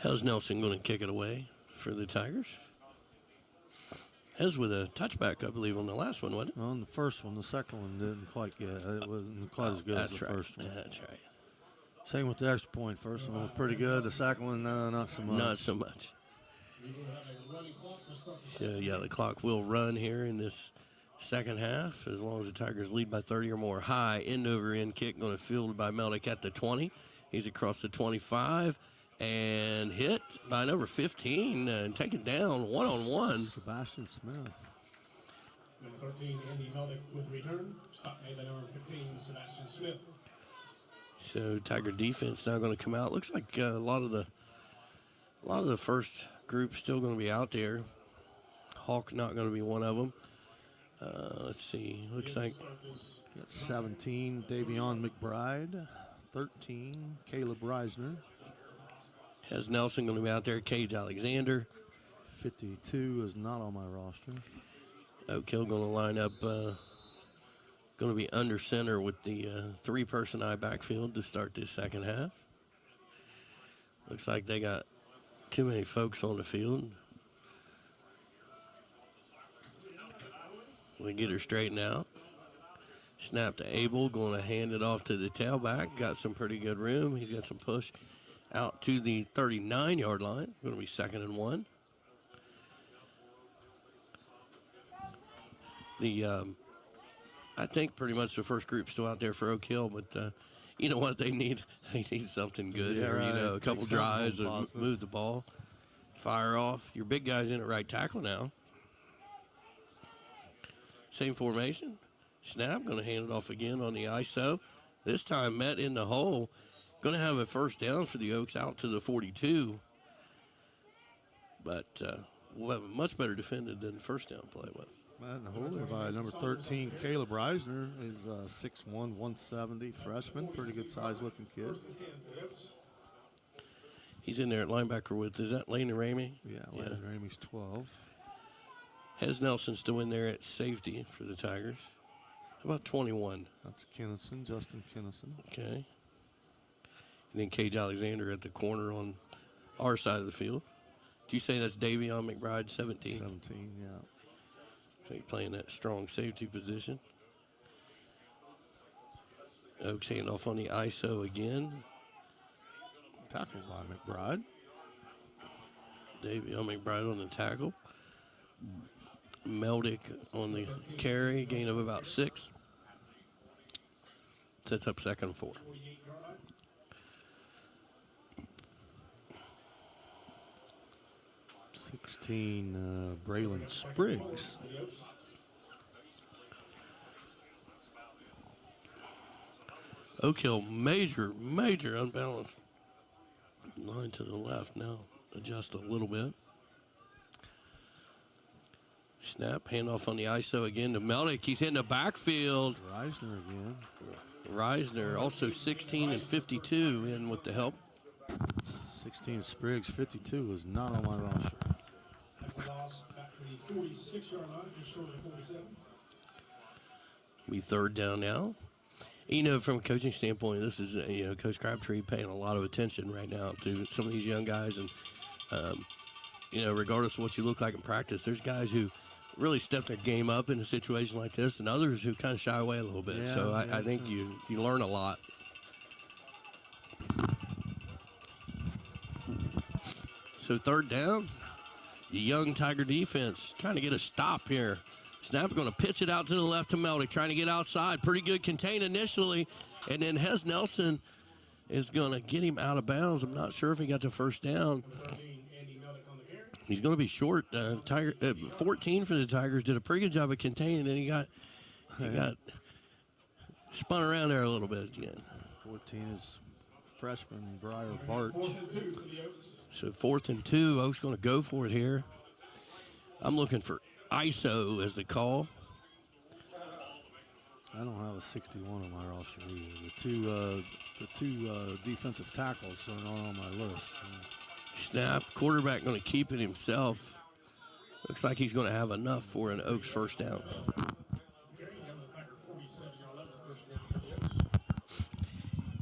How's Nelson going to kick it away for the Tigers? Hez with a touchback, I believe, on the last one, wasn't it? On the first one. The second one didn't quite get it. It wasn't quite as good as the first one. That's right. Same with the extra point. First one was pretty good. The second one, not so much. Not so much. So, yeah, the clock will run here in this second half as long as the Tigers lead by 30 or more. High end-over-end kick going to fielded by Meldick at the 20. He's across the 25. And hit by number 15 and taken down one-on-one. Sebastian Smith. Number 13, Andy Meldick with return. Stop made by number 15, Sebastian Smith. So Tiger defense now going to come out. Looks like a lot of the first group still going to be out there. Hawk not going to be one of them. Let's see. Looks like got 17, Davion McBride. 13, Caleb Reisner. Has Nelson going to be out there. Cage Alexander. 52 is not on my roster. Oak Hill going to line up, going to be under center with the three-person I backfield to start this second half. Looks like they got too many folks on the field. We get her straightened out. Snap to Abel, going to hand it off to the tailback. Got some pretty good room. He's got some push out to the 39-yard line. Going to be 2nd and 1. I think pretty much the first group's still out there for Oak Hill, but you know what? They need something good here. Right. You know, a couple drives and move the ball, fire off. Your big guy's in at right tackle now. Same formation. Snap, going to hand it off again on the ISO. This time met in the hole. Going to have a first down for the Oaks out to the 42. But we'll have a much better defended than the first down play with. And the holder by number 13, Caleb Reisner, is 6'1", 170 freshman. Pretty good size looking kid. He's in there at linebacker with, is that Lane and Ramey? Yeah, Lane and Ramey's 12. Has Nelson still in there at safety for the Tigers. How about 21? That's Kinnison, Justin Kinnison. Okay. And then Cage Alexander at the corner on our side of the field. Do you say that's Davion McBride, 17? 17, yeah. So he's playing that strong safety position. Oaks hand off on the ISO again. Tackled by McBride. Davion McBride on the tackle. Meldick on the carry, gain of about 6. Sets up 2nd and 4. Braylon Spriggs. Oak Hill, major unbalanced. Line to the left now. Adjust a little bit. Snap, handoff on the ISO again to Meldick. He's in the backfield. Reisner again. Reisner, also 16 and 52 in with the help. 16 Spriggs, 52 is not on my roster. That's a loss back to the 46-yard line, just short of the 47. Be 3rd down now. You know, from a coaching standpoint, this is, Coach Crabtree paying a lot of attention right now to some of these young guys. And, regardless of what you look like in practice, there's guys who really step their game up in a situation like this, and others who kind of shy away a little bit. Yeah, So yeah, I think you learn a lot. So third down, the young Tiger defense trying to get a stop here. Snap going to pitch it out to the left to Meldy, trying to get outside. Pretty good contain initially, and then Hez Nelson is going to get him out of bounds. I'm not sure if he got the first down. He's going to be short. 14 for the Tigers. Did a pretty good job of containing, and he got spun around there a little bit at the end. 14 is freshman Briar Bart. So 4th and 2. Oak's going to go for it here. I'm looking for ISO as the call. I don't have a 61 on my roster either. The two defensive tackles are not on my list. Snap. Quarterback going to keep it himself. Looks like he's going to have enough for an Oaks first down.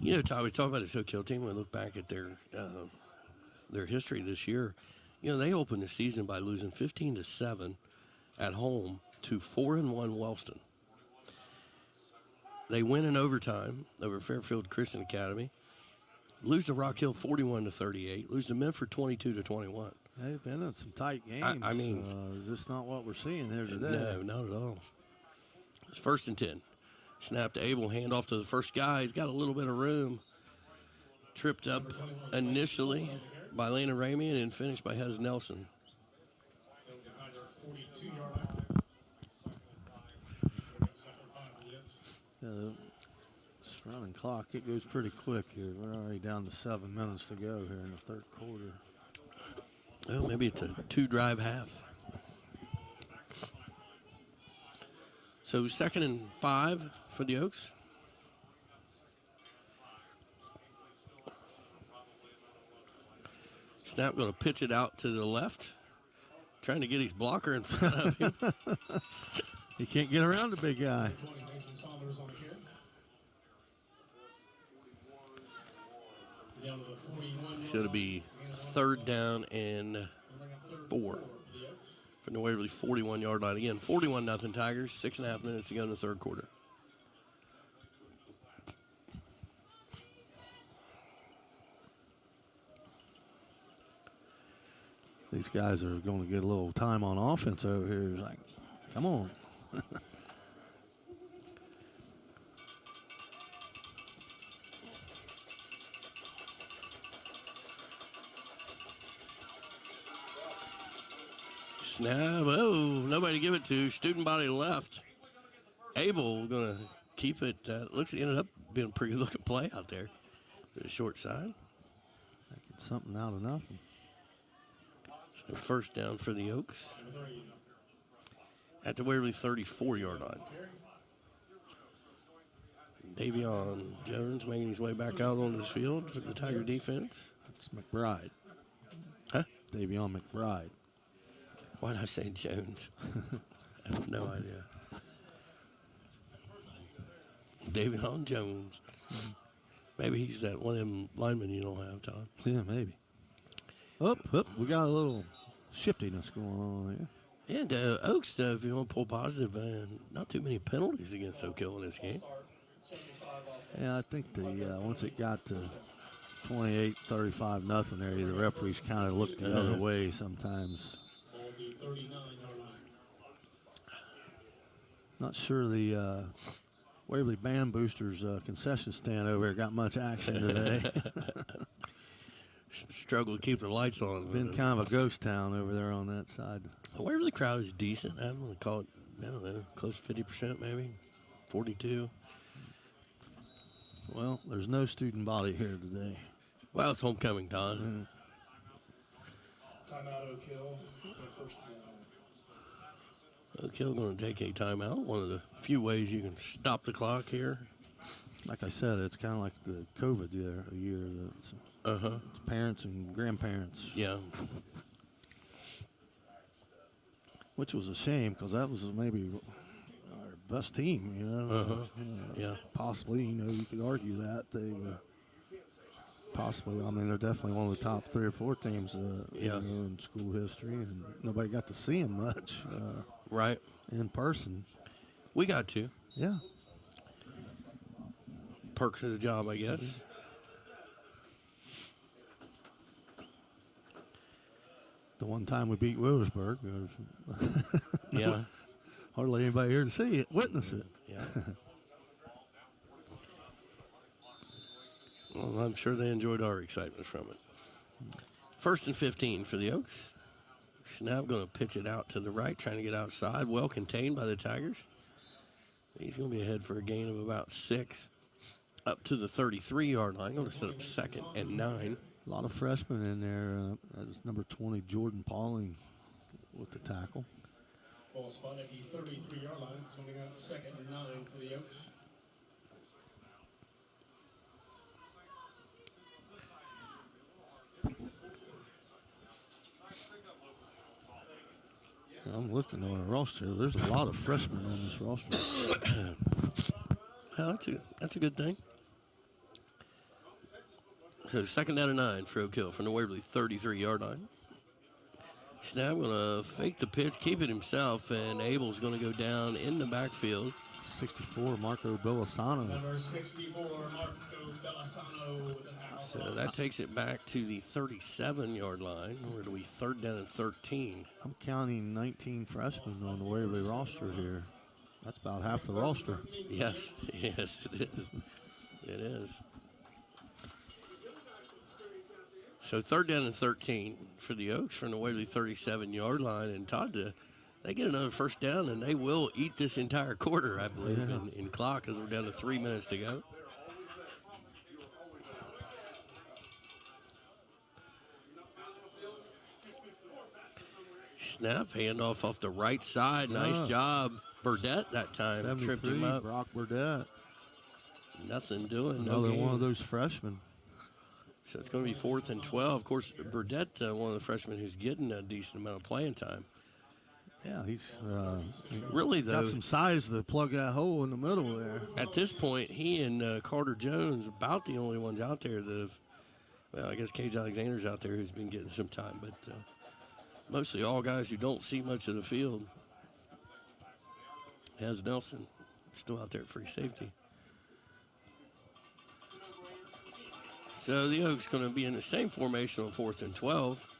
You know, Todd, we talk about the Soak Hill team. We look back at their history this year. You know, they opened the season by losing 15-7 at home to 4-1 Wellston. They win in overtime over Fairfield Christian Academy. Lose to Rock Hill 41-38. Lose to Medford 22-21. They've been in some tight games. I mean, is this not what we're seeing here today? No, not at all. It's 1st and 10. Snap to Abel, hand off to the first guy. He's got a little bit of room. Tripped up initially by Lena Ramey and then finished by Hez Nelson. Yeah, this running clock, it goes pretty quick here. We're already down to 7 minutes to go here in the third quarter. Well, maybe it's a 2-drive half. So 2nd and 5 for the Oaks. Snap going to pitch it out to the left. Trying to get his blocker in front of him. He can't get around the big guy. So it'll be 3rd down and 4 from the Waverly 41-yard line. Again, 41-0 Tigers. 6.5 minutes to go in the third quarter. These guys are going to get a little time on offense over here. It's like, come on. Snap. Oh, nobody to give it to. Student body left. Abel going to keep it. Looks like it ended up being a pretty good looking play out there. To the short side. Something out of nothing. So 1st down for the Oaks. At the Waverly 34-yard line. Davion Jones making his way back out on the field for the Tiger defense. It's McBride. Huh? Davion McBride. Why did I say Jones? I have no idea. Davion Jones. Maybe he's that one of them linemen you don't have, Todd. Yeah, maybe. Up, we got a little shiftiness going on here. And Oaks, if you want to pull positive, not too many penalties against Oak Hill in this game. Yeah, I think once it got to 28-35 nothing area, the referees kind of looked the other way sometimes. Not sure the Waverly Band Boosters concession stand over there got much action today. Struggle to keep the lights on. Been kind of a ghost town over there on that side. The Waverly crowd is decent. I'm going to call it, I don't know, close to 50% maybe, 42. Well, there's no student body here today. Well, it's homecoming time. Timeout Oak Hill. First Oak Hill going to take a timeout. One of the few ways you can stop the clock here. Like I said, it's kind of like the COVID year. It's parents and grandparents. Yeah. Which was a shame because that was maybe our best team, you know. Yeah. Possibly, you could argue that they were possibly. I mean, they're definitely one of the top 3 or 4 teams in school history, and nobody got to see them much. Right. in person. We got to. Yeah. Perks of the job, I guess. The one time we beat Williamsburg, Yeah. hardly anybody here to see it, witness it. Yeah. Well, I'm sure they enjoyed our excitement from it. 1st and 15 for the Oaks. Snap going to pitch it out to the right, trying to get outside. Well contained by the Tigers. He's going to be ahead for a gain of about 6. Up to the 33-yard line. Going to set up 2nd and 9. A lot of freshmen in there. That was number 20, Jordan Pauling, with the tackle. Ball spot at the 33-yard line. It's only got 2nd and 9 for the Oaks. I'm looking on the roster. There's a lot of freshmen on this roster. Well, that's a good thing. So 2nd down and 9 for Oak Hill from the Waverly 33-yard line. Snap going to fake the pitch, keep it himself, and Abel's going to go down in the backfield. 64, Marco Belisano. Number 64, Marco Belisano with the tackle. So that takes it back to the 37-yard line. Where do we 3rd down and 13? I'm counting 19 freshmen on the Waverly roster here. That's about half the roster. Yes, yes, it is. It is. So 3rd down and 13 for the Oaks from the Waverly 37-yard line. And Todd, they get another 1st down, and they will eat this entire quarter, I believe, in clock, as we're down to 3 minutes to go. Snap, handoff off the right side. Nice job. Burdett that time tripped him up. Brock Burdett. Nothing doing. Another no one of those freshmen. So it's going to be 4th and 12. Of course, Burdett, one of the freshmen who's getting a decent amount of playing time. Yeah, he's Really, though, got some size to plug that hole in the middle there. at this point, he and Carter Jones about the only ones out there that have, well, I guess Cage Alexander's out there who's been getting some time, but mostly all guys who don't see much of the field. Has Nelson still out there at free safety. So the Oaks going to be in the same formation on 4th and 12.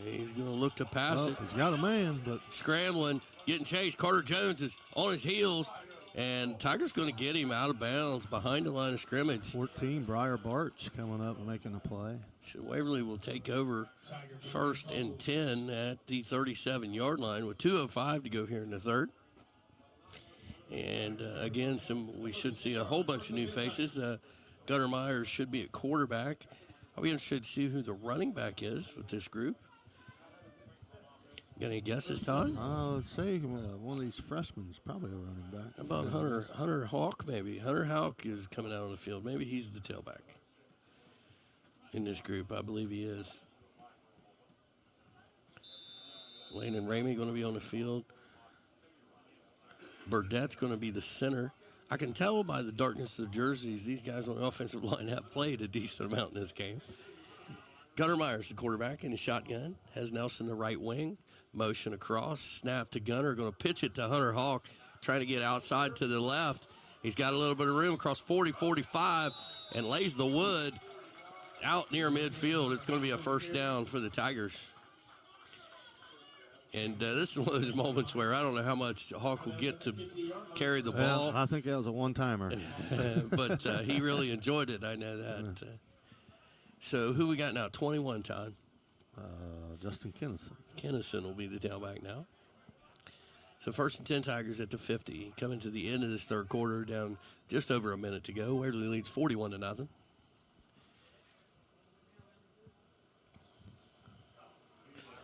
He's going to look to pass it. He's got a man, but Scrambling, getting chased. Carter Jones is on his heels, and Tiger's going to get him out of bounds behind the line of scrimmage. 14, Briar Barch coming up and making a play. So Waverly will take over 1st and 10 at the 37-yard line with 2:05 to go here in the 3rd. And again, we should see a whole bunch of new faces. Gunnar Myers should be at quarterback. I'll be interested to see who the running back is with this group. Got any guesses, Todd? Let's say one of these freshmen is probably a running back. How about Hunter Hawk, maybe? Hunter Hawk is coming out on the field. Maybe he's the tailback in this group. I believe he is. Lane and Ramey going to be on the field. Burdett's going to be the center. I can tell by the darkness of the jerseys, these guys on the offensive line have played a decent amount in this game. Gunnar Myers, the quarterback, in the shotgun. Has Nelson the right wing. Motion across. Snap to Gunnar. Going to pitch it to Hunter Hawk. Trying to get outside to the left. He's got a little bit of room across 40, 45, and lays the wood out near midfield. It's going to be a 1st down for the Tigers. And this is one of those moments where I don't know how much Hawk will get to carry the ball. I think that was a one-timer. But he really enjoyed it. I know that. So who we got now? 21, Todd. Justin Kennison. Kennison will be the tailback now. So 1st and 10 Tigers at the 50. Coming to the end of this 3rd quarter, down just over a minute to go. Waverly leads 41-0.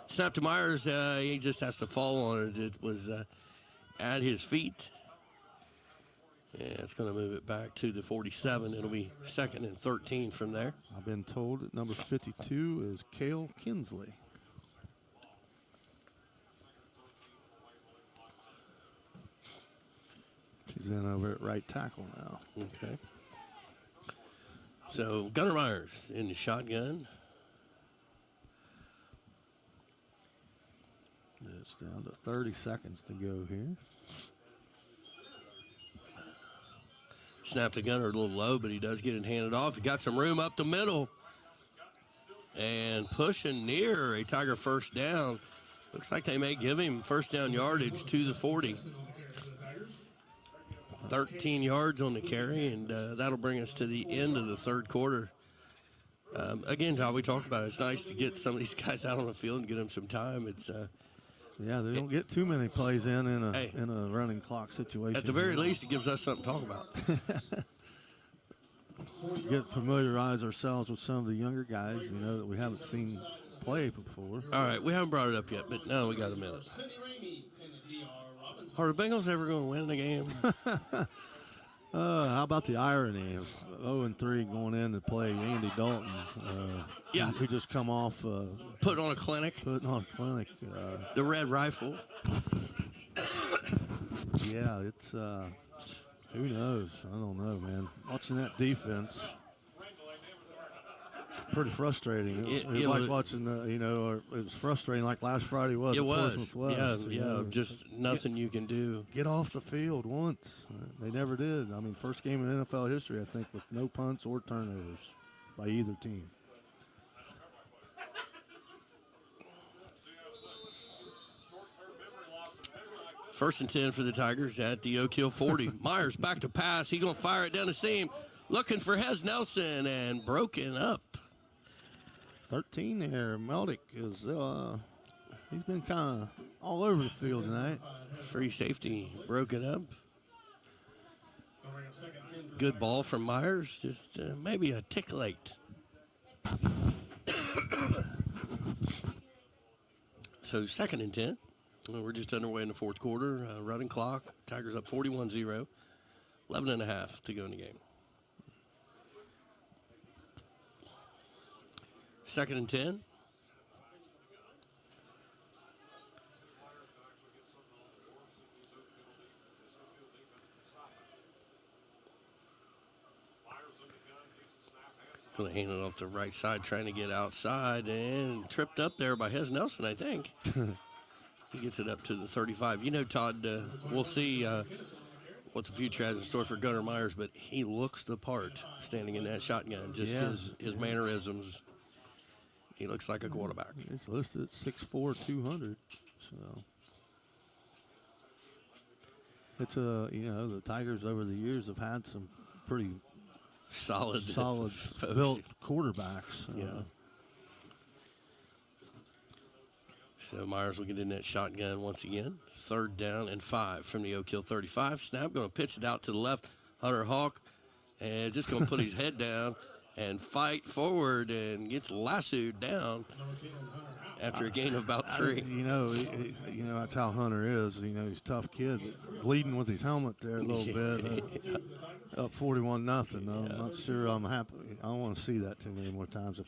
Snap to Myers. He just has to fall on it. It was at his feet. Yeah, it's going to move it back to the 47. It'll be 2nd and 13 from there. I've been told that number 52 is Cale Kinsley. He's in over at right tackle now. Okay. So Gunnar Myers in the shotgun. It's down to 30 seconds to go here. Snap the gunner a little low, but he does get it handed off. He got some room up the middle. And pushing near a Tiger first down. Looks like they may give him first down yardage to the 40. 13 yards on the carry, and that'll bring us to the end of the third quarter. Again, Todd, we talked about it. It's nice to get some of these guys out on the field and get them some time. It's yeah, they don't get too many plays in a running clock situation. At the very least, it gives us something to talk about. Get familiarize ourselves with some of the younger guys, that we haven't seen play before. All right, we haven't brought it up yet, but now we got a minute. Are the Bengals ever going to win the game? How about the irony of 0-3 going in to play Andy Dalton? Yeah. Who just come off Putting on a clinic. The Red Rifle. Yeah, it's who knows? I don't know, man. Watching that defense, pretty frustrating. It was like watching, it was frustrating like last Friday was. It was. Yeah, just nothing you can do. Get off the field once. They never did. I mean, first game in NFL history, I think, with no punts or turnovers by either team. First and 10 for the Tigers at the Oak Hill 40. Myers back to pass. He going to fire it down the seam. Looking for Hez Nelson and broken up. 13 there. Meldick is, he's been kind of all over the field tonight. Free safety broke it up. Good ball from Myers. Just maybe a tick late. So second and 10. We're just underway in the fourth quarter. Running clock. Tigers up 41-0. 11 and a half to go in the game. Second and 10. Going to hand it off the right side, trying to get outside, and tripped up there by Hez Nelson, I think. He gets it up to the 35. Todd, we'll see what the future has in store for Gunnar Myers, but he looks the part standing in that shotgun. Just his mannerisms. He looks like a quarterback. He's listed at 6'4", 200. So it's the Tigers over the years have had some pretty solid built quarterbacks. Yeah. So Myers will get in that shotgun once again. Third down and 5 from the Oak Hill 35. Snap going to pitch it out to the left. Hunter Hawk, and just going to put his head down and fight forward and gets lassoed down after a gain of about 3. That's how Hunter is. He's a tough kid. Bleeding with his helmet there a little bit. Up 41-0. I'm not sure I'm happy. I don't want to see that too many more times.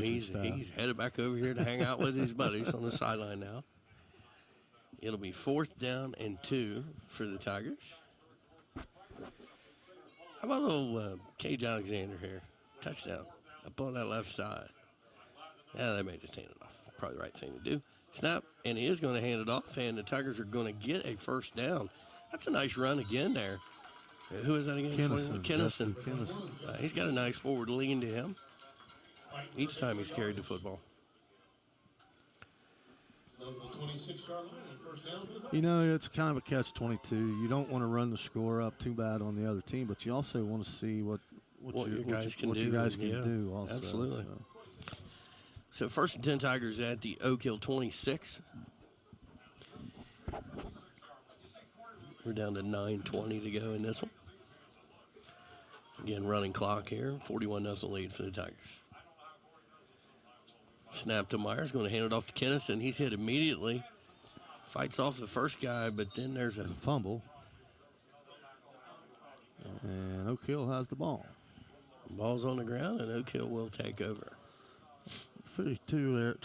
He's headed back over here to hang out with his buddies on the sideline now. It'll be 4th down and 2 for the Tigers. How about little Cage Alexander here? Touchdown. Up on that left side. Yeah, they may just hand it off. Probably the right thing to do. Snap, and he is going to hand it off, and the Tigers are going to get a first down. That's a nice run again there. Who is that again? Kennison. He's got a nice forward lean to him each time he's carried the football. It's kind of a catch-22. You don't want to run the score up too bad on the other team, but you also want to see what you guys can do also. Absolutely. So first and 10 Tigers at the Oak Hill 26. We're down to 9:20 to go in this one. Again, running clock here. 41-0 lead for the Tigers. Snap to Myers. Going to hand it off to Kennison. He's hit immediately. Fights off the first guy, but then there's a fumble. And Oak Hill has the ball. Ball's on the ground, and Oak Hill will take over. 22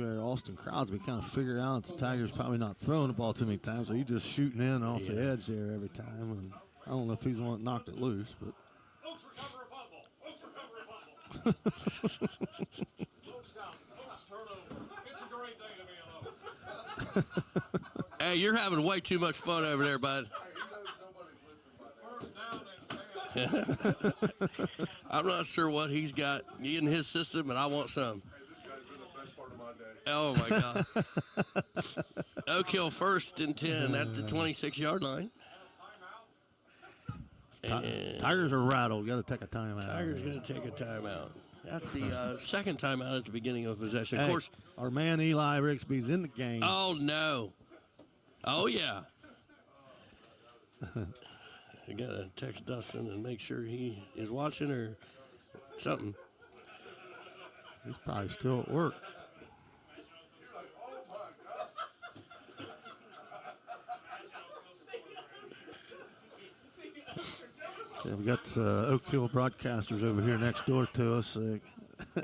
there, Austin Crosby kind of figured out the Tigers probably not throwing the ball too many times, so he's just shooting in off the edge there every time. And I don't know if he's the one that knocked it loose, but. Hey, you're having way too much fun over there, bud. I'm not sure what he's got in his system, but I want some. This guy's been the best part of my day. Oh, my God. Oak Hill first and 10 at the 26-yard line. And Tigers are rattled. Got to take a timeout. Tigers going to take a timeout. That's the second timeout at the beginning of possession. Of Hey, course, our man Eli Rigsby's in the game. oh, no. Oh, yeah. I got to text Dustin and make sure he is watching or something. He's probably still at work. Yeah, we got Oak Hill broadcasters over here next door to us. Being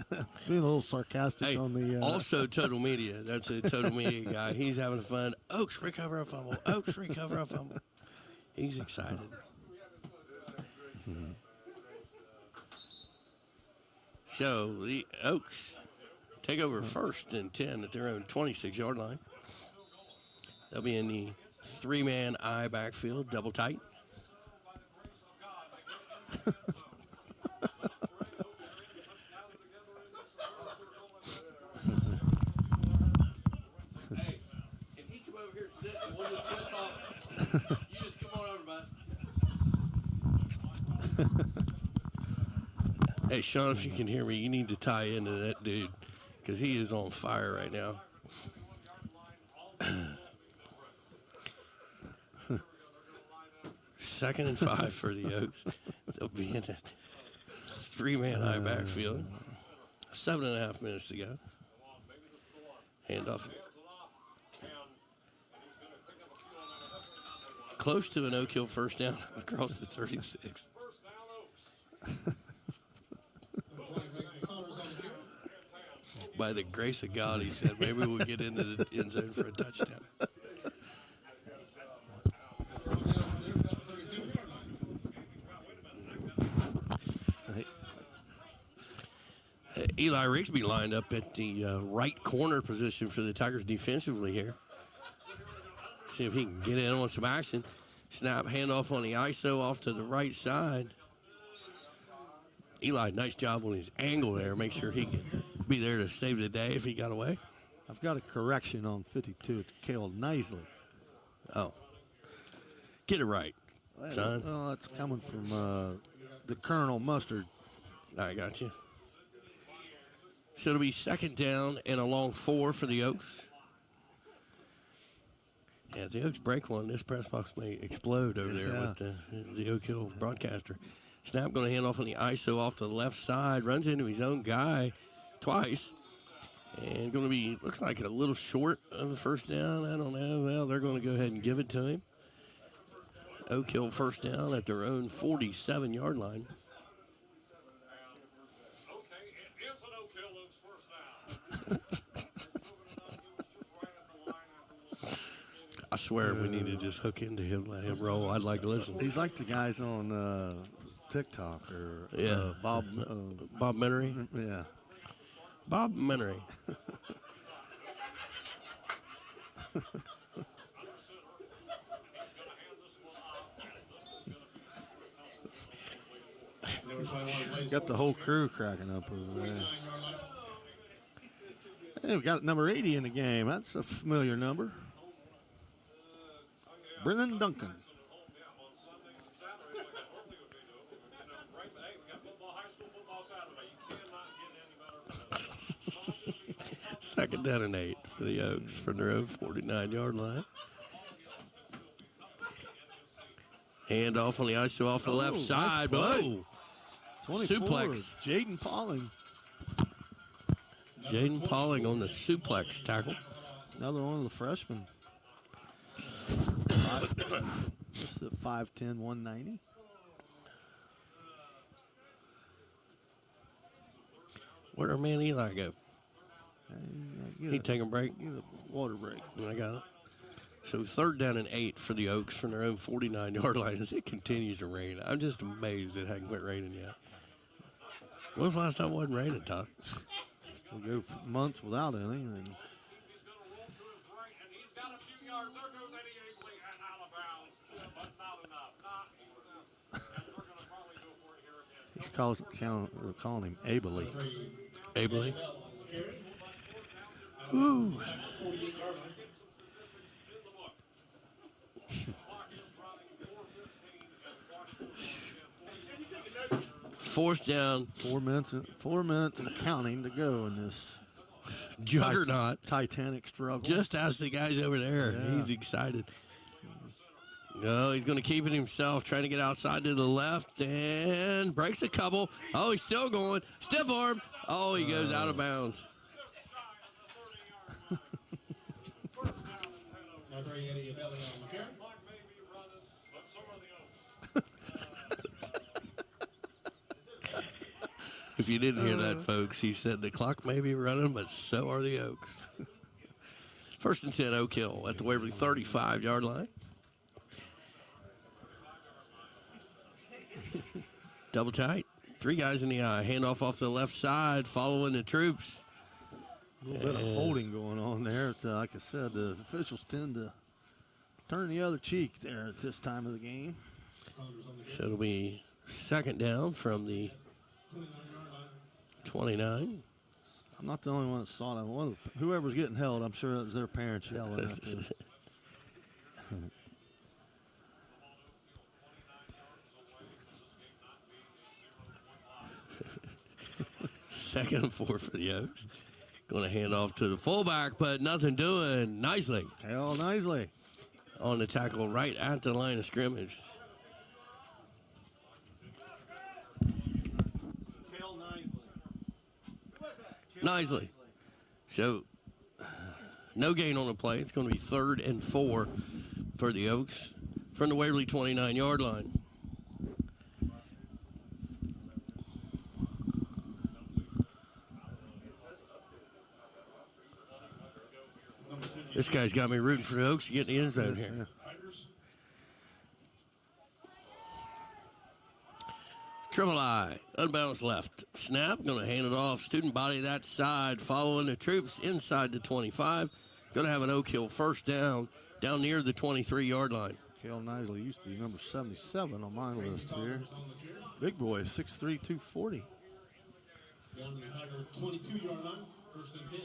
a little sarcastic Hey, on the. also Total Media. That's a Total Media guy. He's having fun. Oaks recover a fumble. Oaks recover a fumble. He's excited. So the Oaks take over first and 10 at their own 26-yard line. They'll be in the three-man I backfield, double tight. Hey, can he come over here and sit and we'll just get talking? You just come on over, bud. Hey, Sean, if you can hear me, you need to tie into that dude because he is on fire right now. Second and 5 for the Oaks. They'll be in a three-man I backfield. 7.5 minutes to go. Handoff. Close to an Oak Hill first down across the 36. By the grace of God, he said, maybe we'll get into the end zone for a touchdown. Eli Rigsby lined up at the right corner position for the Tigers defensively here. See if he can get in on some action. Snap, handoff on the ISO off to the right side. Eli, nice job on his angle there. Make sure he can be there to save the day if he got away. I've got a correction on 52. It's Cale Nisley. Oh. Get it right, son. Well, that's coming from the Colonel Mustard. I got you. So it'll be second down and a long 4 for the Oaks. Yeah, if the Oaks break one, this press box may explode over there with the Oak Hill broadcaster. Snap going to hand off on the ISO off the left side. Runs into his own guy twice. And going to be, looks like a little short of the first down. I don't know. Well, they're going to go ahead and give it to him. Oak Hill first down at their own 47-yard line. I swear we need to just hook into him, let him roll. I'd like to listen. He's like the guys on TikTok or Bob Menery. Yeah. Bob Menery. Got the whole crew cracking up over there. Hey, we got number 80 in the game. That's a familiar number. Brennan Duncan. Second down and 8 for the Oaks from their own 49-yard line. Hand off on the ISO off the left side. Nice Whoa. 24, Suplex. Jaden Pauling. Jaden Pauling on the suplex tackle. Another one of the freshmen. What's the 5'10", 190? Where'd our man Eli go? He taking a break? Get a water break. I got it. So third down and 8 for the Oaks from their own 49-yard line as it continues to rain. I'm just amazed it hasn't quit raining yet. When was the last time it wasn't raining, Todd? We'll go months without any. And calling him Abley. Abley. Woo. Fourth down. 4 minutes and counting to go in this Juggernaut. Titanic struggle. Just ask the guys over there. Yeah. He's excited. No, he's going to keep it himself, trying to get outside to the left, and breaks a couple. Oh, he's still going. Stiff arm. Oh, he goes out of bounds. If you didn't hear that, folks, he said the clock may be running, but so are the Oaks. First and 10, Oak Hill at the Waverly 35-yard line. Double tight. 3 guys in the eye. Handoff off the left side, following the troops. A little bit of holding going on there. It's, like I said, the officials tend to turn the other cheek there at this time of the game. So it'll be second down from the 29. I'm not the only one that saw that. Whoever's getting held, I'm sure it was their parents yelling at them. Second and 4 for the Oaks. Going to hand off to the fullback, but nothing doing. Nicely. Hell, nicely. On the tackle right at the line of scrimmage. Nicely. So, no gain on the play. It's going to be 3rd and 4 for the Oaks from the Waverly 29-yard line. This guy's got me rooting for the Oaks to get in the end zone here. Triple I, unbalanced left. Snap, going to hand it off. Student body that side, following the troops inside the 25. Going to have an Oak Hill first down near the 23-yard line. Kale Nisley used to be number 77 on my list here. Big boy, 6'3", 240. Down to the Tiger 22-yard line, first and 10.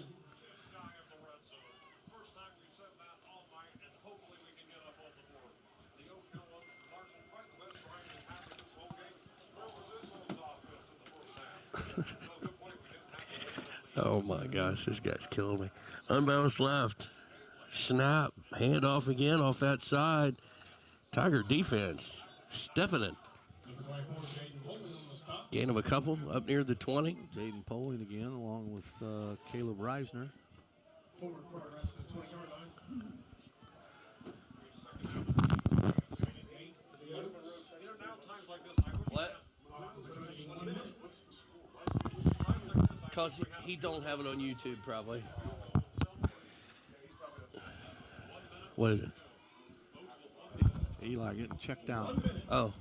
Oh my gosh, this guy's killing me. Unbalanced left. Snap. Hand off again off that side. Tiger defense. Stepping it. Gain of a couple up near the 20. Jaden Poling again, along with Caleb Reisner. Forward progress to the 20-yard line. What? Because he don't have it on YouTube, probably. What is it? Eli getting checked out. Oh.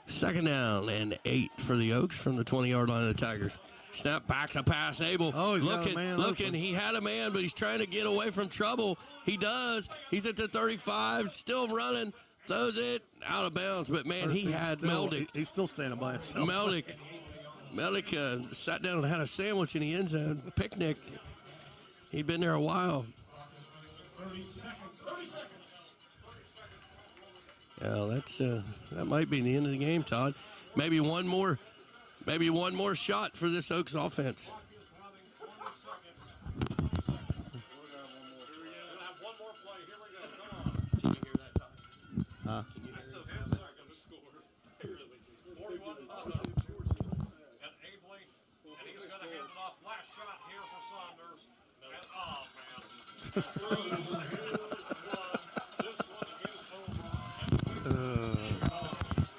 Second down and 8 for the Oaks from the 20-yard line of the Tigers. Snap back to pass. Abel he's got a man looking. open. He had a man, but he's trying to get away from trouble. He does. He's at the 35, still running. Throws it out of bounds. But, man, he had Meldick. He's still standing by himself. Meldick sat down and had a sandwich in the end zone. Picnic. He'd been there a while. 30 seconds. Yeah, that might be the end of the game, Todd. Maybe one more shot for this Oaks offense. Huh?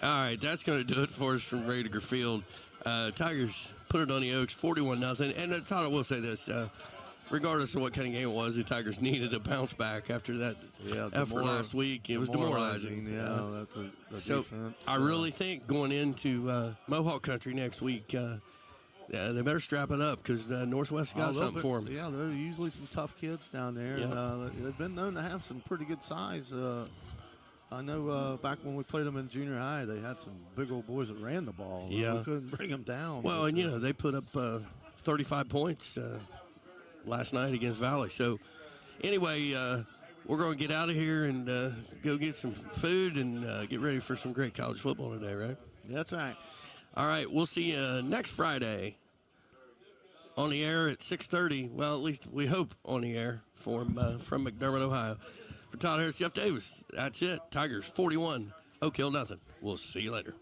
All right, that's going to do it for us from Radiger Field. Tigers put it on the Oaks, 41-0. And Todd, I will say this. Regardless of what kind of game it was, the Tigers needed a bounce back after that effort last week. It was demoralizing. Yeah, that's the defense. I really think going into Mohawk Country next week, they better strap it up because Northwest got something for them. Yeah, there are usually some tough kids down there. Yep. And, they've been known to have some pretty good size I know back when we played them in junior high, they had some big old boys that ran the ball. Yeah. We couldn't bring them down. Well, and, they put up 35 points last night against Valley. So, anyway, we're going to get out of here and go get some food and get ready for some great college football today, right? That's right. All right, we'll see you next Friday on the air at 6:30. Well, at least we hope on the air from McDermott, Ohio. For Todd Harris, Jeff Davis, that's it. Tigers 41, Oak Hill nothing. We'll see you later.